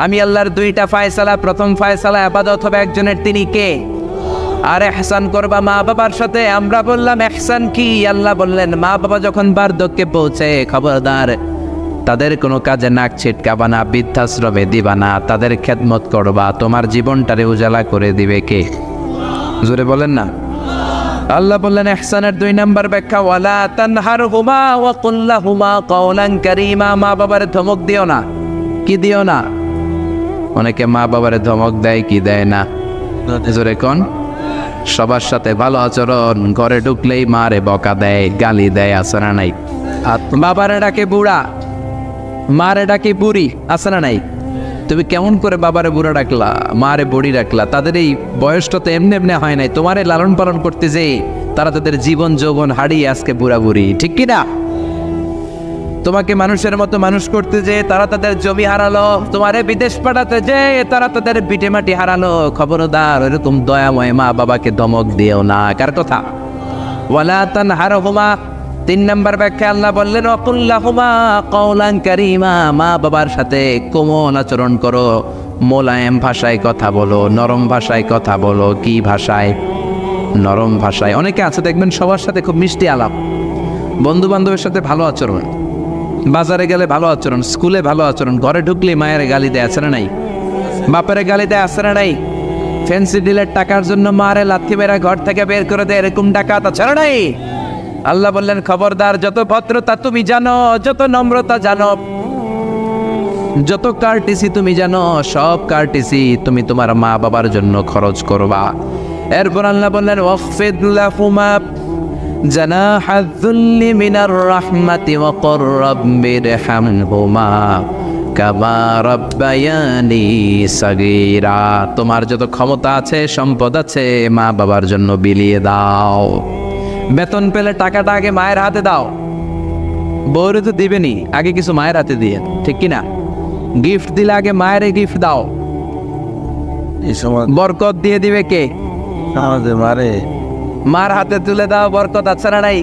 আমি আল্লাহর দুইটা ফায়সালা, প্রথম ফায়সালা ইবাদত হবে একজনের, তিনি কে? আর ইহসান করবা মা বাবার সাথে। আমরা বললাম ইহসান কি? আল্লাহ বললেন মা বাবা যখন বার্ধক্যে পৌঁছে, খবরদার তাদের কোনো কাজে নাক ছিটকাবা না, বৃদ্ধাশ্রমে দিবা না, তাদের খেদমত করবা। তোমার জীবনটারে উজালা করে দিবে কে? জোরে বলেন না। আল্লাহ বললেন ইহসানের ২ নাম্বার ব্যাখ্যা, ওয়ালা তানহারহুমা ওয়া কুল লাহুমা কাওলান কারীমা। মা বাবারে ধমক দিও না। কি দিও না? অনেকে মা বাবারে ধমক দেয়, কি দেয় না? জোরে কোন? সবার সাথে ভালো আচরণ, ঘরে ঢুকলেই মারে বকা দেয়, গালি দেয়, আছে না নাই? বাবারে ডাকে বুড়া, মারে ডাকে বুড়ি, আছে না নাই? তুমি কেমন করে বাবারে বুড়া ডাকলা, মারে বুড়ি ডাকলা? তাদের এই বয়সটা তো এমনি এমনি হয় নাই। তোমারে লালন পালন করতে যে তারা তাদের জীবন যৌবন হারিয়ে আজকে বুড়া বুড়ি। ঠিক কিনা? তোমাকে মানুষের মতো মানুষ করতে যে তারা তাদের জমি হারালো, তোমারে বিদেশ পাঠাতে যে তারা তাদের ভিটে মাটি হারালো। খবরদার, এরকম দয়াময় মা বাবাকে ধমক দিও না। কার কথা? ওয়ালা তানহারহুমা। ৩ নাম্বার ব্যাখ্যা আল্লাহ বললেন ওয়া কুল লাহুমা কাওলান কারীমা। মা বাবার সাথে কোমল আচরণ করো, মোলায়েম ভাষায় কথা বলো, নরম ভাষায় কথা বলো। কি ভাষায়? নরম ভাষায়। অনেকে আছে দেখবেন সবার সাথে খুব মিষ্টি আলাপ, বন্ধু বান্ধবের সাথে ভালো আচরণ, বাজারে গেলে ভালো আচরণ, স্কুলে ভালো আচরণ, ঘরে ঢুকলে মায়ের গালি দেয়, আছে না নাই? বাপের গালি দেয়, আছে না নাই? ফ্যান্সি ডিলের টাকার জন্য মারে লাথি মেরা ঘর থেকে বের করে দেয়, এরকম ডাকাত আছে না নাই? আল্লাহ বললেন খবরদার, যত ভদ্রতা তুমি জানো, যত নম্রতা জানো, যত কার্টিসি তুমি জানো, সব কার্টিসি তুমি তোমার মা বাবার জন্য খরচ করবা। এরপর আল্লাহ বললেন ওয়াখফিদ লাহুমা জানাহায যুল্লি মিনার রাহমাতি ওয়া কুর রাব্বিরহামহুমা কামা রাব্বায়ানি সাগীরা। তোমার যত ক্ষমতা আছে, সম্পদ আছে, মা বাবার জন্য বিলিয়ে দাও। বেতন পেলে টাকাটা আগে মায়ের হাতে দাও। বউরে তো দিবেনি, আগে কিছু মায়ের হাতে দিয়ে। ঠিক কিনা? গিফট দিলে আগে মায়ের গিফট দাও। এই সময় বরকত দিয়ে দিবে কে? মারে। মার হাতে তুলে দাও, বরকত আছে না নাই?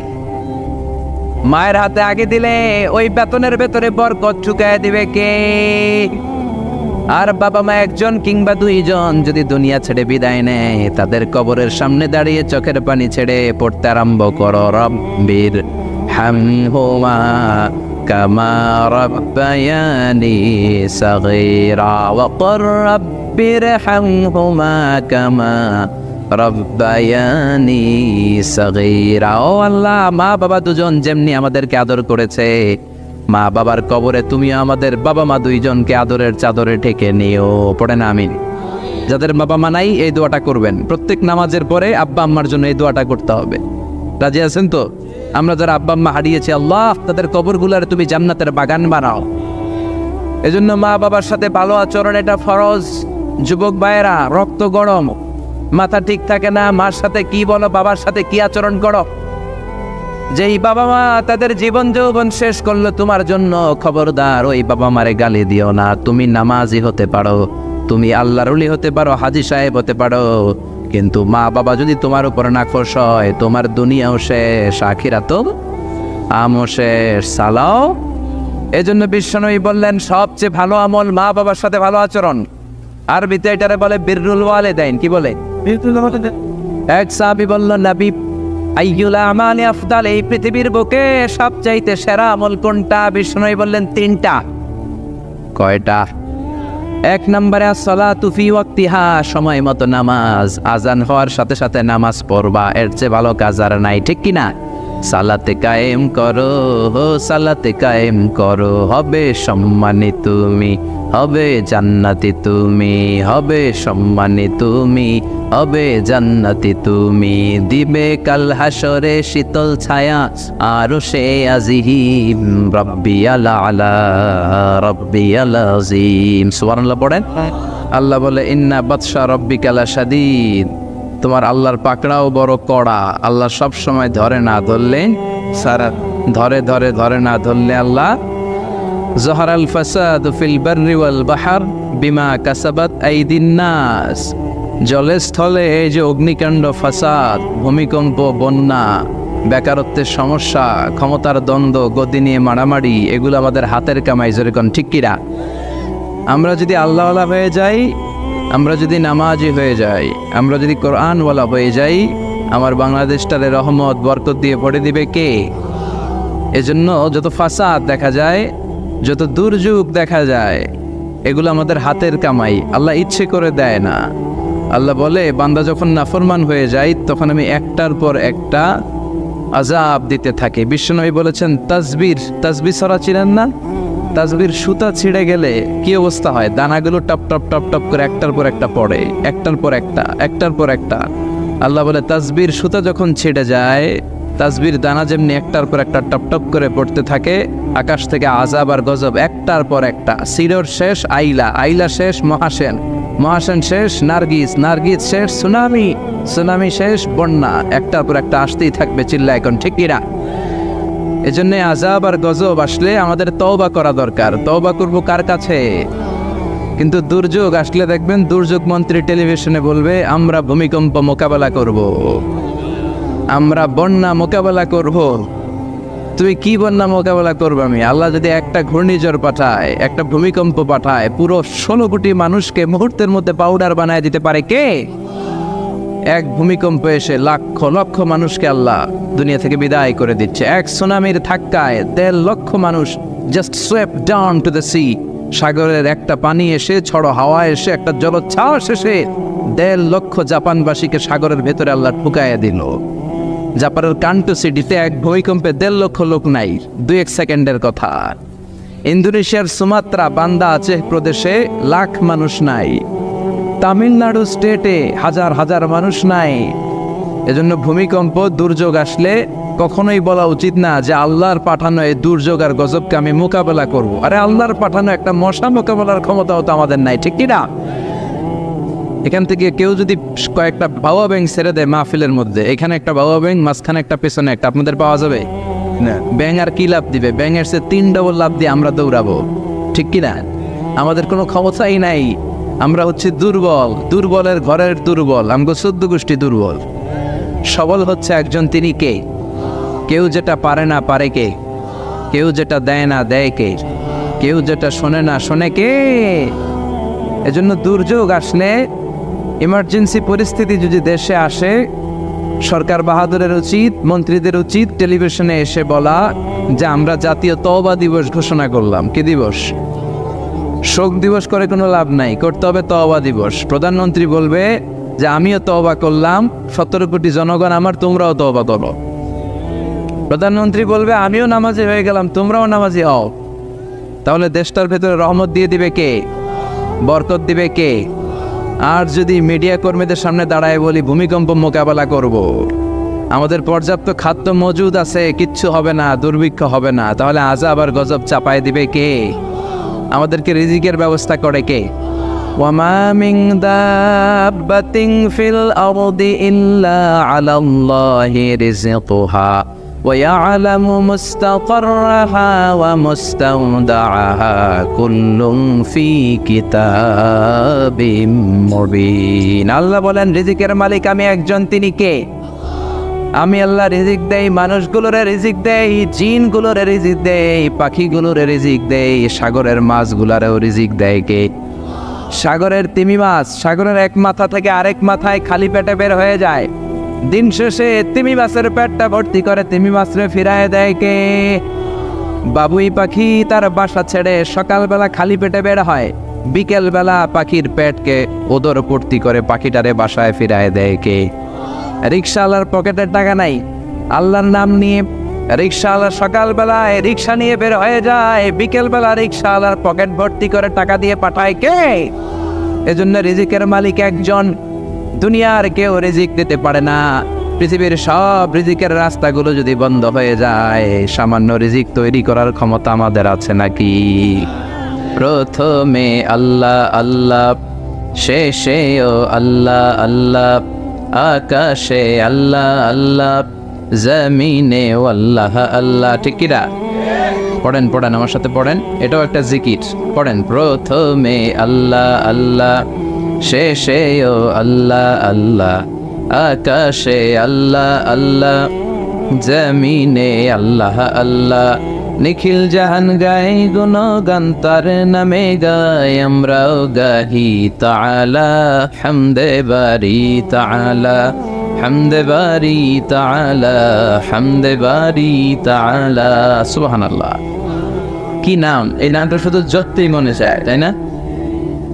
মায়ের হাতে আগে দিলে ওই বেতনের ভেতরে বরকত ঢুকায় দিবে কে? আর বাবা মা একজন কিংবা 2 জন যদি দুনিয়া ছেড়ে বিদায় নেয়, তাদের কবরের সামনে দাঁড়িয়ে চোখের পানি ছেড়ে পড়তে আরম্ভ করো রব্বির হামহুমা কামা রাব্বায়ানি সাগীরা ওয়া কুর রাব্বির হামহুমা কামা রাব্বায়ানি সাগীরা। ও আল্লাহ, মা বাবা দুজন যেমনি আমাদেরকে আদর করেছে, মা বাবার কবরে তুমি আমাদের বাবা মা দুইজনকে আদরের চাদরে ঢেকে নিও। পড়েন আমিন। যাদের বাবা মা নাই এই দোয়াটা করবেন, প্রত্যেক নামাজের পরে আব্বা আম্মার জন্য এই দোয়াটা করতে হবে। রাজি আছেন তো? আমরা যারা আব্বা আম্মা হারিয়েছি, আল্লাহ তাদের কবরগুলার তুমি জান্নাতের বাগান বানাও। এজন্য মা বাবার সাথে ভালো আচরণ এটা ফরজ। যুবক ভাইয়েরা, রক্ত গরম, মাথা ঠিক থাকে না, মার সাথে কি বলো, বাবার সাথে কি আচরণ করো। যেই বাবা মা তাদের জীবন যৌবন শেষ করলো তোমার জন্য, খবরদার ওই বাবা মারে গালি দিও না। তুমি নামাজি হতে পারো, তুমি আল্লাহর ওলি হতে পারো, হাজী সাহেব হতে পারো, কিন্তু মা বাবা যদি তোমার উপর নাখোশ হয়, তোমার দুনিয়াও শেষ, আখিরাতও আমও শেষ। সালাও। এজন্য বিশ্বনবী বললেন সবচেয়ে ভালো আমল মা বাবার সাথে ভালো আচরণ। আরবিতে এটারে বলে বিররুল ওয়ালিদাইন। কি বলে? এক সাহাবী বলল, নবী আইয়ুল আমালি আফদাল, এই পৃথিবীর বুকে সবচাইতে সেরা আমল কোনটা? বিশ্বনবী বললেন তিনটা। কয়টা? এক নম্বরে আসসালাতু ফি ওয়াক্তিহা, সময় মতো নামাজ, আজান হওয়ার সাথে সাথে নামাজ পড়বা, এর চেয়ে ভালো কাজ আর নাই, ঠিক কি না? সালাতে কায়েম করো, সালাতে কায়েম করো, হবে সম্মানী তুমি, হবে জান্নাতি তুমি, হবে সম্মানী তুমি, হবে জান্নাতি তুমি, দিবে কাল হাসরে শীতল ছায়া আরো সে আজিহিম, রাব্বিয়াল আলা রাব্বিয়াল আযীম। সুবহানাল্লাহ পড়েন। আল্লাহ বলে ইন্না বাতশা রাব্বিকা লাশাদীদ, তোমার আল্লাহর পাকড়াও বড় কড়া। আল্লাহ সব সময় ধরে না ধরলে সারা ধরে না ধরলে আল্লাহ। জহরাল ফাসাদ ফিল বাররি ওয়াল বাহর বিমা কাসাবাত আইদিন নাস, জলে স্থলে এই যে অগ্নিকাণ্ড, ফাসাদ, ভূমিকম্প, বন্যা, বেকারত্বের সমস্যা, ক্ষমতার দ্বন্দ্ব, গদি নিয়ে মারামারি, এগুলো আমাদের হাতের কামাই। যেরকম ঠিক কিরা? আমরা যদি আল্লাহওয়ালা হয়ে যাই, আমরা যদি নামাজি হয়ে যাই, আমরা যদি কোরআনওয়ালা হয়ে যাই, আমার বাংলাদেশটারে রহমত বরকত দিয়ে ভরে দিবে কে? এজন্য যত ফাসাদ দেখা যায়, যত দুর্যোগ দেখা যায়, এগুলো আমাদের হাতের কামাই, আল্লাহ ইচ্ছে করে দেয় না। আল্লাহ বলে বান্দা যখন নাফরমান হয়ে যায় তখন আমি একটার পর একটা আযাব দিতে থাকি। বিশ্বনবী বলেছেন তাসবিহ ছড়া চিনেন না? তাসবির সুতা ছিঁড়ে গেলে কি অবস্থা হয়? দানাগুলো টপ টপ টপ টপ করে একটার পর একটা পড়ে, একটার পর একটা। আল্লাহ বলে তাসবির সুতা যখন ছিঁড়ে যায়, তাসবির দানা যেমনি একটার পর একটা টপ টপ করে পড়তে থাকে, আকাশ থেকে আযাব আর গজব একটার পর একটা। সিরর শেষ আইলা শেষ মহাসেন শেষ নার্গিস শেষ সুনামি শেষ বন্যা, একটার পর একটা আসতেই থাকবে। চিল্লা এখন ঠিক কিনা? এজন্য আযাব আর গজব আসলে আমাদের তওবা করা দরকার। তওবা করব কার কাছে? কিন্তু দুর্যোগ আসলে দেখবেন দুর্যোগ মন্ত্রী টেলিভিশনে বলবে আমরা ভূমিকম্প মোকাবেলা করব, আমরা বন্যা মোকাবেলা করব। তুমি কি বন্যা মোকাবেলা করবে? আমি আল্লাহ যদি একটা ঘূর্ণিঝড় পাঠায়, একটা ভূমিকম্প পাঠায়, পুরো 16 কোটি মানুষকে মুহূর্তের মধ্যে পাউডার বানায় দিতে পারে কে? এক ভূমিকম্প এসে লক্ষ লক্ষ মানুষকে আল্লাহ দুনিয়া থেকে বিদায় করে দিচ্ছে। এক সুনামির ধাক্কায় 1.5 লক্ষ মানুষ just সোয়েপ down to the sea. সাগরের একটা পানি এসে, ঝড়ো হাওয়া এসে, একটা জলোচ্ছ্বাস এসে 1.5 লক্ষ জাপানবাসীকে সাগরের ভেতরে আল্লাহ ঢুকাইয়া দিল। জাপানের কান্টো সিটিতে এক ভূমিকম্পে 1.5 লক্ষ লোক নাই, 2-1 সেকেন্ডের কথা। ইন্দোনেশিয়ার সুমাত্রা, বান্দা আচেহ প্রদেশে লাখ মানুষ নাই। তামিলনাড়ু স্টেটে হাজার হাজার মানুষ নাই। এজন্য ভূমিকম্প দুর্যোগ আসলে কখনোই বলা উচিত না যে আল্লাহর পাঠানো এই দুর্যোগ আর গজবকে আমি মোকাবেলা করব। আরে আল্লাহর পাঠানো একটা মশা মোকাবেলার ক্ষমতাও তো আমাদের নাই, ঠিক কি না? এখান থেকে কেউ যদি কয়েকটা বাবা ব্যাং ছেড়ে দেয় মাহফিলের মধ্যে, এখানে একটা বাবা ব্যাং, মাঝখানে একটা, পেছনে একটা, আপনাদের পাওয়া যাবে না? ব্যাং আর কি লাভ দিবে? ব্যাঙের সে 3 ডবল লাভ দিয়ে আমরা দৌড়াবো, ঠিক কি না? আমাদের কোনো ক্ষমতাই নাই। আমরা হচ্ছে দুর্বলের ঘরের দুর্বল। আমগো 14 গোষ্ঠী দুর্বল। সবল হচ্ছে একজন, তিনি কে? কেউ যেটা পারে না পারে কে? কেউ যেটা দেয় না দেয় কে? কেউ যেটা শোনে না শোনে কে? এজন্য দুর্যোগ আসলে, ইমার্জেন্সি পরিস্থিতি যদি দেশে আসে, সরকার বাহাদুরের উচিত, মন্ত্রীদের উচিত টেলিভিশনে এসে বলা যে আমরা জাতীয় তওবা দিবস ঘোষণা করলাম। কি দিবস? শোক দিবস করে কোনো লাভ নাই, করতে হবে তওবা দিবস। প্রধানমন্ত্রী বলবে যে আমিও তওবা করলাম, 17 কোটি জনগণ আমার, তোমরাও তওবা করো। প্রধানমন্ত্রী বলবে আমিও নামাজি হয়ে গেলাম, তোমরাও নামাজি হও। তাহলে দেশটার ভেতরে রহমত দিয়ে দিবে কে, বরকত দিবে কে? আর যদি মিডিয়া কর্মীদের সামনে দাঁড়ায় বলি ভূমিকম্প মোকাবেলা করব, আমাদের পর্যাপ্ত খাদ্য মজুদ আছে, কিচ্ছু হবে না, দুর্ভিক্ষ হবে না, তাহলে আযাব আর গজব চাপায় দিবে কে? আমাদেরকে রিজিকের ব্যবস্থা করে কে? ওয়ামা মিন দাব্বাতিন ফিল আরদি ইল্লা আলাল্লাহি রিজকুহা ওয়া ইয়ালামু মুস্তাকাররাহা ওয়া মুস্তাওদাআহা কুল্লুন ফি কিতাবিম মুবিন। আল্লাহ বলেন রিজিকের মালিক আমি একজন, তিনি কে? আমি আল্লাহ রিজিক দেই, মানুষগুলোরে রিজিক দেই, জিনগুলোরে রিজিক দেই, পাখিগুলোরে রিজিক দেই, সাগরের মাছগুলারেও রিজিক দেয় কে? সাগরের তিমি মাছ সাগরের এক মাথা থেকে আরেক মাথায় খালি পেটে বের হয়ে যায়, দিন শেষে তিমি মাছের পেটটা ভর্তি করে তিমি মাছরে ফিরায় দেয় কে? বাবুই পাখি তার বাসা ছেড়ে সকালবেলা খালি পেটে বের হয়, বিকেলবেলা পাখির পেটকে ওদর পূর্তি করে পাখিটারে বাসায় ফিরায় দেয় কে? রিক্সাওয়ালার পকেটের টাকা নাই, আল্লাহর নাম নিয়ে রিক্সাওয়ালা সকালবেলায় রিক্সা নিয়ে বের হয়ে যায়, বিকেলবেলা রিক্সাওয়ালার পকেট ভর্তি করে টাকা দিয়ে পাঠায় কে? এজন্য রিজিকের মালিক একজন, দুনিয়ার কেউ রিজিক দিতে পারে না। পৃথিবীর সব রিজিকের রাস্তাগুলো যদি বন্ধ হয়ে যায়, সামান্য রিজিক তৈরি করার ক্ষমতা আমাদের আছে নাকি? প্রথমে আল্লাহ আল্লাহ, শেষেও আল্লাহ আল্লাহ, আকাশে আল্লাহ আল্লাহ, জমিনে আল্লাহ আল্লাহ। ঠিক কিনা? পড়েন পড়েন আমার সাথে পড়েন, এটাও একটা জিকির। পড়েন প্রথমে আল্লাহ আল্লাহ, শেষেও আল্লাহ আল্লাহ, আকাশে আল্লাহ আল্লাহ, জমিনে আল্লাহ আল্লাহ। নিখিল জাহান গাই গুণগান তার নামে গাই, আমরাও গাহি তাআলা হামদে বারি তাআলা, হামদে বারি তাআলা, হামদে বারি তাআলা। সুবহানাল্লাহ। কি নাম! এই নামটা শুধু যতই মনে চায়, তাই না?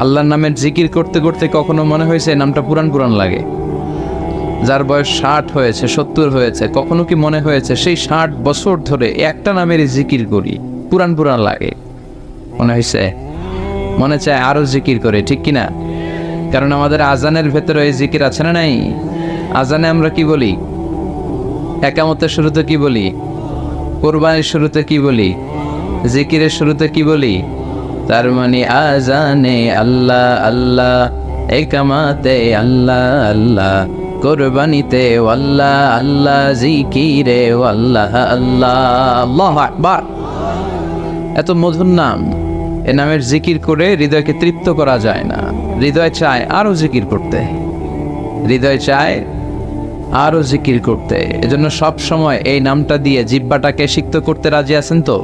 আল্লাহর নামের জিকির করতে করতে কখনো মনে হয়েছে নামটা পুরান পুরান লাগে? যার বয়স 60 হয়েছে, 70 হয়েছে, কখনো কি মনে হয়েছে সেই 60 বছর ধরে একটা নামের জিকির করি, পুরান পুরান লাগে? মনে হয়েছে? মনে চায় আরো জিকির করে, ঠিক কিনা? কারণ আমাদের আজানের ভেতরে এই জিকির আছে না নাই? আজানে আমরা কি বলি? একামতের শুরুতে কি বলি? কোরবানির শুরুতে কি বলি? জিকিরের শুরুতে কি বলি? তার মানে আজানে আল্লাহ আল্লাহ, একামাতে আল্লাহ আল্লাহ, কোরবানিতে আল্লাহ আল্লাহ, জিকিরে আল্লাহ আল্লাহ। আল্লাহু আকবার। এত মধুর নাম, এ নামের জিকির করে হৃদয়কে তৃপ্ত করা যায় না। হৃদয় চায় আরো জিকির করতে, হৃদয় চায় আরো জিকির করতে। এজন্য সব সময় এই নামটা দিয়ে জিহ্বাটাকে সিক্ত করতে রাজি আছেন তো?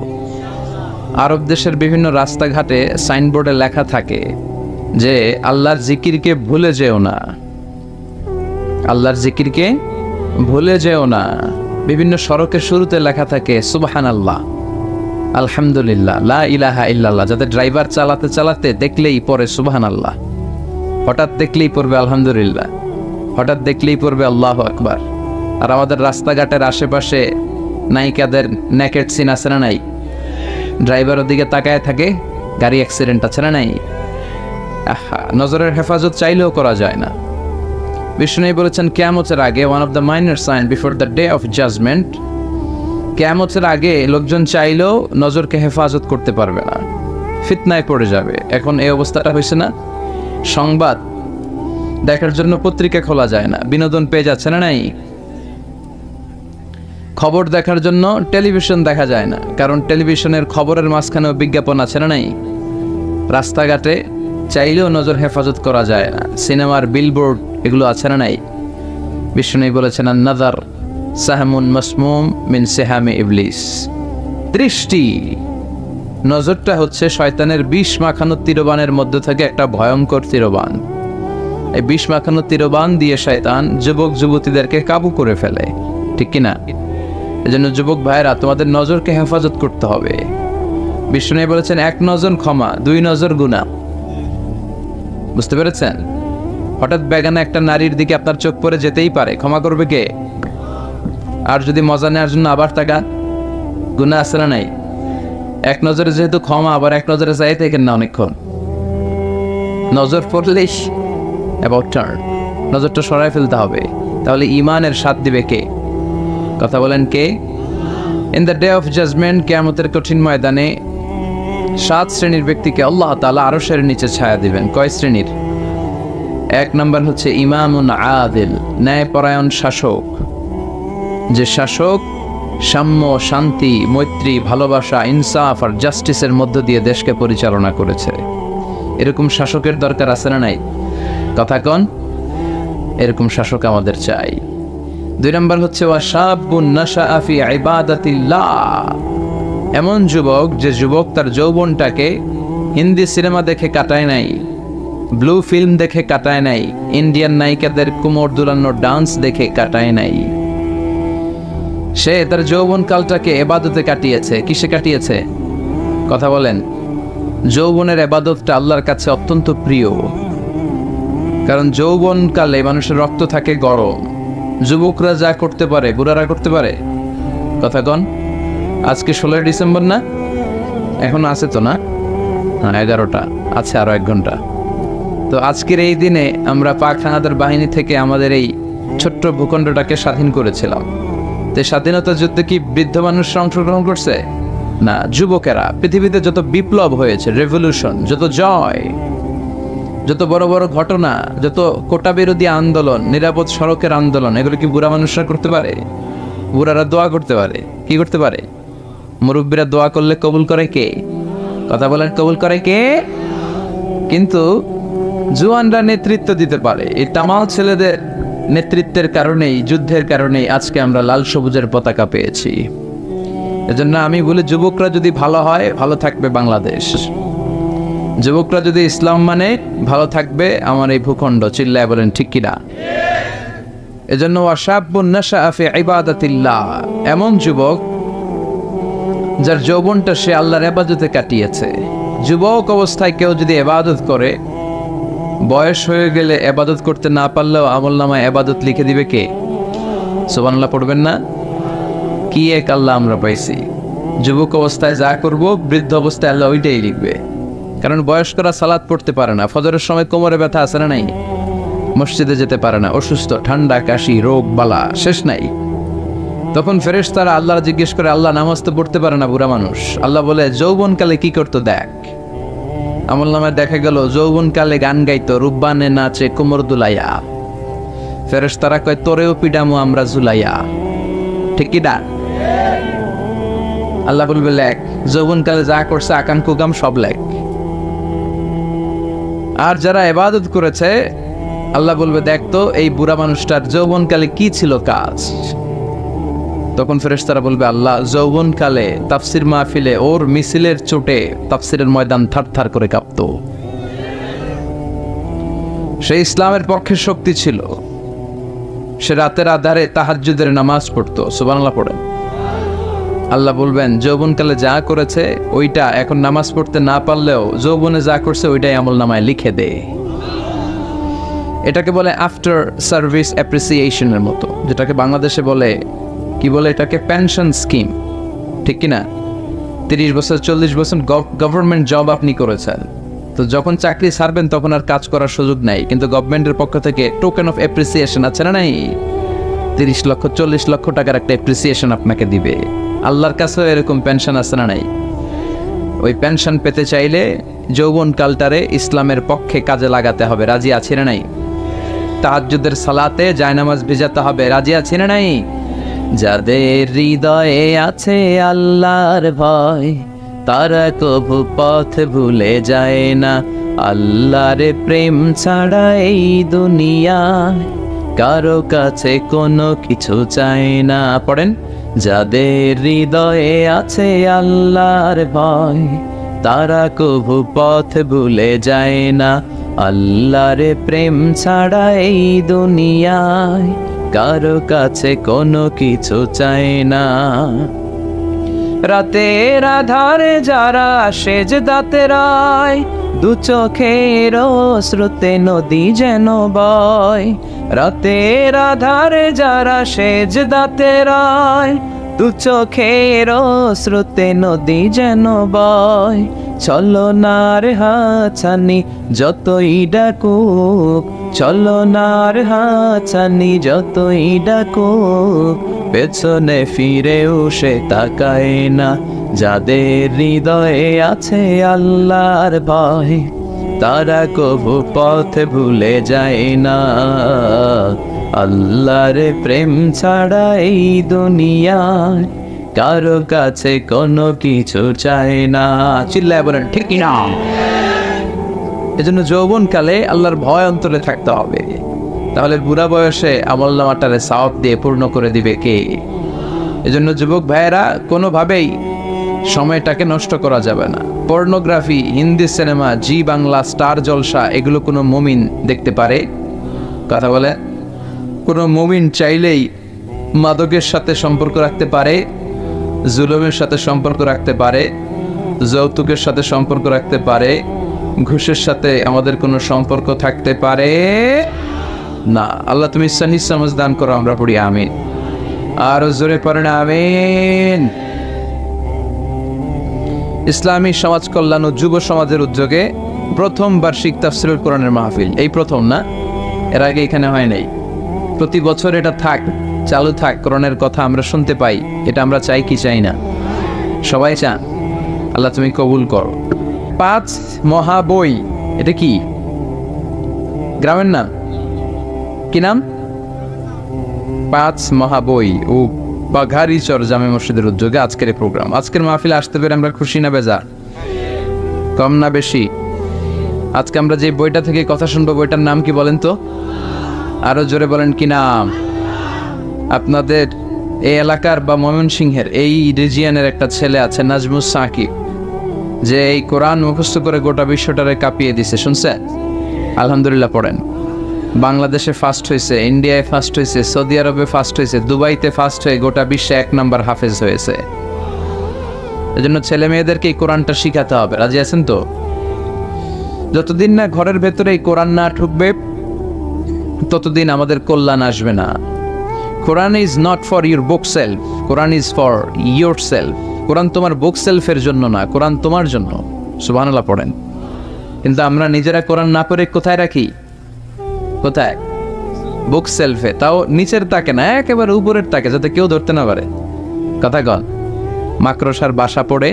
আরব দেশের বিভিন্ন রাস্তাঘাটে সাইনবোর্ডে লেখা থাকে যে আল্লাহর জিকিরকে ভুলে যেও না, আল্লাহর জিকিরকে ভুলে যেও না। বিভিন্ন সড়কের শুরুতে লেখা থাকে সুবহানাল্লাহ, আলহামদুলিল্লাহ, লা ইলাহা ইল্লাল্লাহ। যাতে ড্রাইভার চালাতে চালাতে দেখলেই পড়ে সুবহানাল্লাহ, হঠাৎ দেখলেই পড়বে আলহামদুলিল্লাহ, হঠাৎ দেখলেই পড়বে আল্লাহু আকবার। আর আমাদের রাস্তাঘাটের আশেপাশে নায়িকাদের নেকেড সিন আছে না নাই? ড্রাইভারের দিকে তাকায় থাকে, গাড়ি অ্যাক্সিডেন্ট আছে না নাই? নজরের হেফাজত চাইলেও করা যায় না। বিষ্ণু বলেছেন কিয়ামতের আগে, one of the minor sign before the day of judgement, কিয়ামতের আগে লোকজন চাইলেও নজরকে হেফাজত করতে পারবে না, ফিতনায় পড়ে যাবে। এখন এই অবস্থাটা হয়েছে না? সংবাদ দেখার জন্য পত্রিকা খোলা যায় না, বিনোদন পেয়ে যাচ্ছে না নাই? খবর দেখার জন্য টেলিভিশন দেখা যায় না, কারণ টেলিভিশনের খবরের মাঝখানেও বিজ্ঞাপন আছে না নাই? রাস্তাঘাটে চাইলেও নজর হেফাজত করা যায় না, সিনেমার বিলবোর্ড এগুলো আছে না নাই? বিষ্ণু বলেছেন আন-নাযার সাহমুন মাসমুম মিন সিহামি ইবলিস। দৃষ্টি, নজরটা হচ্ছে শয়তানের বিষ মাখানো তীরবানের মধ্যে থেকে একটা ভয়ঙ্কর তীরবান। এই বিষ মাখানো তীরবান দিয়ে শয়তান যুবক যুবতীদেরকে কাবু করে ফেলে, ঠিক কিনা? এজন্য যুবক ভাইরা, তোমাদের নজরকে হেফাজত করতে হবে। বিষ্ণু বলেছেন এক নজর ক্ষমা, দুই নজর গুনাহ। বুঝতে পেরেছেন? হঠাৎ বেগানা একটা নারীর দিকে আপনার চোখ পড়ে যেতেই পারে, ক্ষমা করবে কে? আর যদি মজা নেওয়ার জন্য আবার তাকা, গুনাহ আছে না নাই? এক নজরে যেহেতু ক্ষমা, আবার এক নজরে চাই থাকেন না অনেকক্ষণ, নজর পড়লেই অ্যাবাউট টার্ন, নজরটা সরাই ফেলতে হবে। তাহলে ইমানের স্বাদ দিবে কে? কথা বলেন কে? In the day of judgement, কিয়ামতের কঠিন ময়দানে 7 শ্রেণীর ব্যক্তিকে আল্লাহ তাআলা আরশের নিচে ছায়া দিবেন। কয় শ্রেণীর? 1 নম্বর হচ্ছে ইমামুন আদিল, ন্যায়পরায়ণ শাসক। যে শাসক সাম্য, শান্তি, মৈত্রী, ভালোবাসা, ইনসাফ আর জাস্টিসের মধ্য দিয়ে দেশকে পরিচালনা করেছে। এরকম শাসকের দরকার আছে না নাই? কথা কন, এরকম শাসক আমাদের চাই। 2 নম্বর হচ্ছে ওয়াশাবুন নাশাআ ফি ইবাদাতিল্লাহ, এমন যুবক যে যুবক তার যৌবনটাকে হিন্দি সিনেমা দেখে কাটায় নাই, ব্লু ফিল্ম দেখে কাটায় নাই, ইন্ডিয়ান নায়িকাদের কোমর দুলানো ডান্স দেখে কাটায় নাই। সে তার যৌবনকালটাকে এবাদতে কাটিয়েছে। কিসে কাটিয়েছে? কথা বলেন। যৌবনের এবাদতটা আল্লাহর কাছে অত্যন্ত প্রিয়, কারণ যৌবনকালে মানুষের রক্ত থাকে গরম। যুবকরা যা করতে পারে বুড়ারা করতে পারে? কথা কন। আজকে 16 ডিসেম্বর না? এখন আছে তো না? 11টা আছে, আরো 1 ঘন্টা। তো আজকের এই দিনে আমরা পাক হানাদার বাহিনী থেকে আমাদের এই ছোট্ট ভূখণ্ডটাকে স্বাধীন করেছিলাম। তো স্বাধীনতা যুদ্ধে কি বৃদ্ধ মানুষরা অংশগ্রহণ করছে? না, যুবকেরা। পৃথিবীতে যত বিপ্লব হয়েছে, রেভলিউশন, যত জয়, যত বড় বড় ঘটনা, যত কোটা বিরোধী আন্দোলন, নিরাপদ সড়কের আন্দোলন, এগুলো কি বুড়া মানুষরা করতে পারে? বুড়ারা দোয়া করতে পারে। কি করতে পারে? মুরব্বীরা দোয়া করলে কবুল করে কে? কথা বলেন, কবুল করে কে? কিন্তু জুয়ানরা নেতৃত্ব দিতে পারে। এই তামাল ছেলেদের নেতৃত্বের কারণেই, যুদ্ধের কারণেই আজকে আমরা লাল সবুজের পতাকা পেয়েছি। এজন্য আমি বলি, যুবকরা যদি ভালো হয়, ভালো থাকবে বাংলাদেশ। যুবকরা যদি ইসলাম মানে, ভালো থাকবে আমার এই ভূখণ্ড। চিল্লায় বলেন ঠিক কিনা? এজন্য ওয়াশাবুন নাশাআ ফি ইবাদাতিল্লাহ, এমন যুবক যার যৌবনটা সে আল্লাহর ইবাদতে কাটিয়েছে। যুবক অবস্থায় কেউ যদি ইবাদত করে, বয়স হয়ে গেলে ইবাদত করতে না পারলেও আমলনামায় ইবাদত লিখে দিবে কে? সুবহানাল্লাহ পড়বেন না? কি এক আল্লাহ আমরা পাইছি! যুবক অবস্থায় যা করব, বৃদ্ধ অবস্থায় আল্লাহ ওইটাই লিখবে। কারণ বয়স্করা সালাত পড়তে পারে না, ফজরের সময় কোমরে ব্যথা আছে না নাই, মসজিদে যেতে পারে না, অসুস্থ, ঠান্ডা, কাশি, রোগ বালা শেষ নাই। তখন ফেরেশতারা আল্লাহ জিজ্ঞেস করে, আল্লাহ নামাজ তো পড়তে পারে না বুড়া মানুষ। আল্লাহ বলে, যৌবনকালে কি করতো দেখ। আমলনামায় দেখা গেল যৌবনকালে গান গাইতো, রুব্বানে নাচে কোমর দুলাইয়া। ফেরেশতারা কয়, তোরেও পিডামু আমরা ঝুলাইয়া। ঠিক কি না? আল্লাহ বলবে, লেখ। যৌবনকালে যা করছে আকাম কুকাম সব লেখ। আর যারা ইবাদত করেছে, আল্লাহ বলবে, দেখতো এই বুড়া মানুষটার যৌবনকালে কি ছিল কাজ। তখন ফেরেশতারা বলবে, আল্লাহ যৌবনকালে তাফসির মাহফিলে ওর মিছিলের চোটে তাফসিরের ময়দান থারথার করে কাঁপতো। সে ইসলামের পক্ষে শক্তি ছিল। সে রাতের আধারে তাহাজ্জুদের নামাজ পড়তো। সুবহানাল্লাহ পড়েন। আল্লাহ বলবেন, যৌবনকালে যা করেছে ওইটা এখন নামাজ পড়তে না পারলেও যৌবনে যা করছে ওইটাই আমলনামায় লিখে দে। এটাকে বলে আফটার সার্ভিস অ্যাপ্রিসিয়েশনের মতো, যেটাকে বাংলাদেশে বলে কি বলে, এটাকে পেনশন স্কিম। ঠিক কিনা? 30 বছর 40 বছর গভর্নমেন্ট জব আপনি করেছেন, তো যখন চাকরি ছাড়বেন তখন আর কাজ করার সুযোগ নাই, কিন্তু গভর্নমেন্টের পক্ষ থেকে টোকেন অফ অ্যাপ্রিসিয়েশন আছে না নাই? 30 লক্ষ 40 লক্ষ টাকার একটা অ্যাপ্রিসিয়েশন আপনাকে দিবে। আল্লাহর কাছেও এরকম পেনশন আছে না নাই? ওই পেনশন পেতে চাইলে যৌবনকালটারে ইসলামের পক্ষে কাজে লাগাতে হবে। রাজি আছি না নাই? তাহাজ্জুদের সালাতে জায়নামাজ ভিজাতে হবে। রাজি আছি না নাই? যাদের হৃদয়ে আছে আল্লাহর ভয়, তারা কভু পথ ভুলে যায় না। আল্লাহর প্রেম ছাড়া এই দুনিয়ায় কারো কাছে কোনো কিছু চায় না। পড়েন, যাদের হৃদয়ে আছে আল্লাহর ভয়, তারা কভু পথ ভুলে যায় না। আল্লাহর প্রেম ছাড়া এই দুনিয়ায় কারো কাছে কোনো কিছু চায় না। রাতের আধারে যারা সেজদাতে রায়, দু চোখের স্রোতে নদী যেন বয়। রাতের আধারে যারা সেজদাতে রায়, দু চোখের স্রোতে নদী যেন বয়, চলো নার হাছানি যতই ডাকুক, চলো নার হাছানি যতই ডাকুক, পেছনে ফিরেও সে তাকায় না, যাদের হৃদয়ে আছে আল্লাহর ভয়, তারা কবু পথ ভুলে যায় না। আল্লাহর প্রেম ছাড়া এই দুনিয়ায় কারো কাছে কোনো কিছু চায় না। চিল্লায় বলেন ঠিক না? এজন্য যৌবনকালে আল্লাহর ভয় অন্তরে থাকতে হবে, তাহলে বুড়া বয়সে আমলনামাটারে সওয়াব দিয়ে পূর্ণ করে দিবে কে? এজন্য যুবক ভাইয়েরা, কোনোভাবেই সময়টাকে নষ্ট করা যাবে না। পর্নোগ্রাফি, হিন্দি সিনেমা, জি বাংলা, স্টার জলসা, এগুলো কোনো মুমিন দেখতে পারে? কথা বলে, কোনো মুমিন চাইলেই মাদকের সাথে সম্পর্ক রাখতে পারে, জুলুমের সাথে সম্পর্ক রাখতে পারে, যৌতুকের সাথে সম্পর্ক রাখতে পারে, ঘুষের সাথে আমাদের কোনো সম্পর্ক থাকতে পারে না। আল্লাহ তুমি সহি সমঝ দান করো, আমরা পড়ি আমিন। আরো জোরে পড়েন আমিন। ইসলামী সমাজ কল্যাণ ও যুব সমাজের উদ্যোগে প্রথম বার্ষিক তাফসীরুল কোরআনের মাহফিল, এই প্রথম না, এর আগে এখানে হয় নাই। প্রতি বছর এটা থাক, চালু থাক, কোরআনের কথা আমরা শুনতে পাই, এটা আমরা চাই কি চাই না? সবাই চান। আল্লাহ তুমি কবুল করো। 5 মহাবই, এটা কি গ্রামের নাম? কি নাম? 5 মহাবই ও বাঘারিচর জামে মসজিদের উদ্যোগে আজকের এই প্রোগ্রাম। আজকের মাহফিলে আসতে পেরে আমরা খুশি না বেজার? কম না বেশি? আজকে আমরা যে বইটা থেকে কথা শুনবো, বইটার নাম কি বলেন তো? আরো জোরে বলেন, কি নাম? আপনাদের এই এলাকার বা ময়মনসিংহের এই রিজিয়নের একটা ছেলে আছে, নাজমুস সাকিব, যে এই কোরআন মুখস্থ করে গোটা বিশ্বটারে কাঁপিয়ে দিছে, শুনছেন? আলহামদুলিল্লাহ পড়েন। বাংলাদেশে ফার্স্ট হয়েছে, ইন্ডিয়ায় ফার্স্ট হয়েছে, সৌদি আরবে ফার্স্ট হয়েছে, দুবাইতে ফার্স্ট হয়ে গোটা বিশ্বে 1 নম্বর হাফেজ হয়েছে। এজন্য ছেলে মেয়েদেরকে এই কোরআনটা শিখাতে হবে। রাজি আছেন তো? যতদিন না ঘরের ভেতরে এই কোরআন না ঢুকবে, ততদিন আমাদের কল্যাণ আসবে না। Quran is not for your bookshelf, Quran is for yourself. Quran তোমার বুক সেলফের জন্য না, কোরআন তোমার জন্য। সুবহানাল্লাহ পড়েন। কিন্তু আমরা নিজেরা কোরআন না পড়ে কোথায় রাখি? কোথায়? বুক সেলফে, তাও নিচের তাকে না, একেবারে উপরের তাকে, যাতে কেউ ধরতে না পারে। কথা কন। মাকড়সার বাসা পড়ে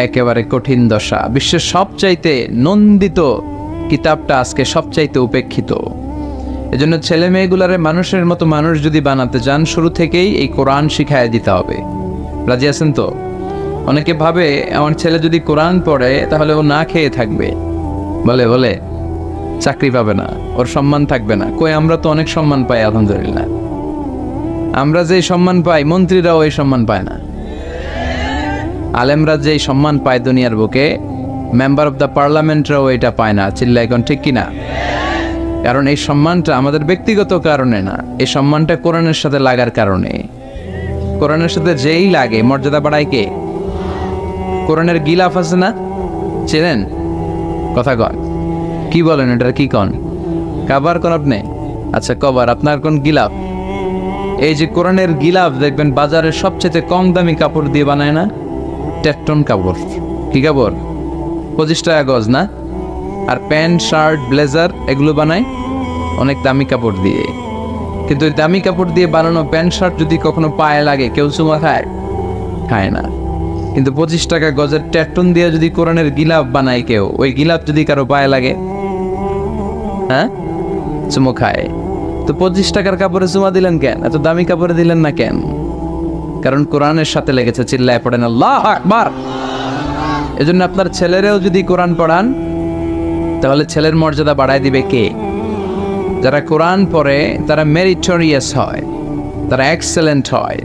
একেবারে কঠিন দশা। বিশ্বের সবচাইতে নন্দিত কিতাবটা আজকে সবচাইতে উপেক্ষিত। এজন্য ছেলে মেয়েগুলারে মানুষের মতো মানুষ যদি বানাতে চান, শুরু থেকেই এই কোরআন শিখায় দিতে হবে। রাজি আছেন তো? অনেকে ভাবে আমার ছেলে যদি কোরআন পড়ে তাহলে ও না খেয়ে থাকবে, বলে বলে চাকরি পাবে না, ওর সম্মান থাকবে না। কই, আমরা তো অনেক সম্মান পাই আলহামদুলিল্লাহ। আমরা যে সম্মান পাই, মন্ত্রীরাও এই সম্মান পায় না। আলেমরা যে সম্মান পায় দুনিয়ার বুকে, মেম্বার অফ দ্য পার্লামেন্টরাও এটা পায় না। চিল্লাই এখন ঠিক কিনা? কারণ এই সম্মানটা আমাদের ব্যক্তিগত কারণে না, এই সম্মানটা কোরআনের সাথে লাগার কারণে। কোরআনের সাথে যেই লাগে মর্যাদা বাড়ায় কে? কোরআনের গিলাফ আছে না, চেনেন? কথা কন, কি বলেন এটার? কি কন? কাবার কোন আপনি? আচ্ছা কভার, আপনার কোন গিলাফ? এই যে কোরআনের গিলাফ দেখবেন বাজারের সবচেয়ে কম দামি কাপড় দিয়ে বানায় না? টেকটন কাপড়। কি কাপড়? 25 টাকা গজ না? আর প্যান্ট, শার্ট, ব্লেজার এগুলো বানায় অনেক দামি কাপড় দিয়ে। কিন্তু ওই দামি কাপড় দিয়ে বানানো প্যান্ট শার্ট যদি কখনো পায়ে লাগে, কেউ চুমা খায়? খায় না। কিন্তু 25 টাকা গজের টেকটন দিয়ে যদি কোরআনের গিলাফ বানায় কেউ, ওই গিলাফ যদি কারো পায়ে লাগে, হ্যাঁ, চুমো খায়। তো 25 টাকার কাপড়ে চুমা দিলেন কেন? এত দামি কাপড়ে দিলেন না কেন? কারণ কোরআনের সাথে লেগেছে। চিল্লায় পড়েন আল্লাহু আকবার। এজন্য আপনার ছেলেরেও যদি কোরআন পড়ান, তাহলে ছেলের মর্যাদা বাড়ায় দিবে কে? যারা কোরআন পড়ে তারা মেরিটোরিয়াস হয়, তারা এক্সেলেন্ট হয়।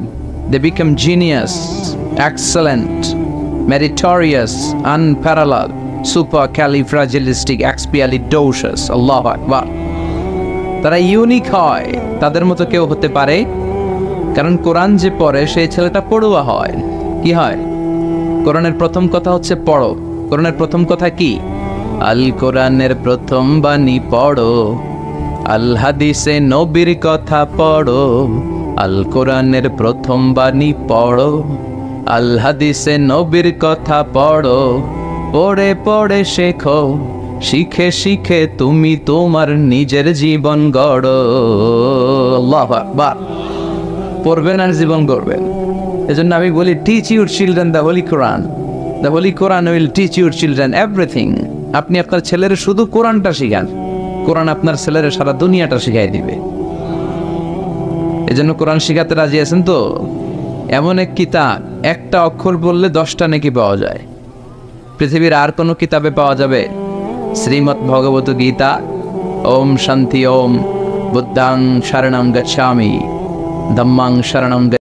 They become genius, excellent, meritorious, unparallel, supercalifragilisticexpialidocious. আল্লাহু আকবার। তারা ইউনিক হয়। তাদের মতো কেউ হতে পারে? কারণ কোরআন যে পড়ে সেই ছেলেটা পড়ুয়া হয়। কি হয়? কোরআনের প্রথম কথা হচ্ছে পড়ো। কোরআনের প্রথম কথা কি? আল কোরআনের প্রথম বাণী পড়ো, আল হাদিসে নবীর কথা পড়ো, আল কোরআনের প্রথম বাণী পড়ো, আল হাদিসে নবীর কথা পড়ো, পড়ে পড়ে শেখো, শিখে শিখে তুমি তোমার নিজের জীবন গড়ো। আল্লাহু আকবার। পড়বেন আর জীবন গড়বেন। এজন্য আমি বলি, teach your children the holy Quran. The holy Quran will teach your children everything. আপনি আপনার ছেলের শুধু কোরআনটা শিখান, কোরআন আপনার ছেলের সারা দুনিয়াটা শিখাই দিবে। এজন্য কোরআন শিখাতে রাজি আছেন তো? এমন এক কিতাব, একটা অক্ষর বললে 10টা নেকি পাওয়া যায়। পৃথিবীর আর কোনো কিতাবে পাওয়া যাবে? শ্রীমদ্ ভগবত গীতা। ওম শান্তি ওম। বুদ্ধাং শরণং গচ্ছামি, ধম্মাং শরণং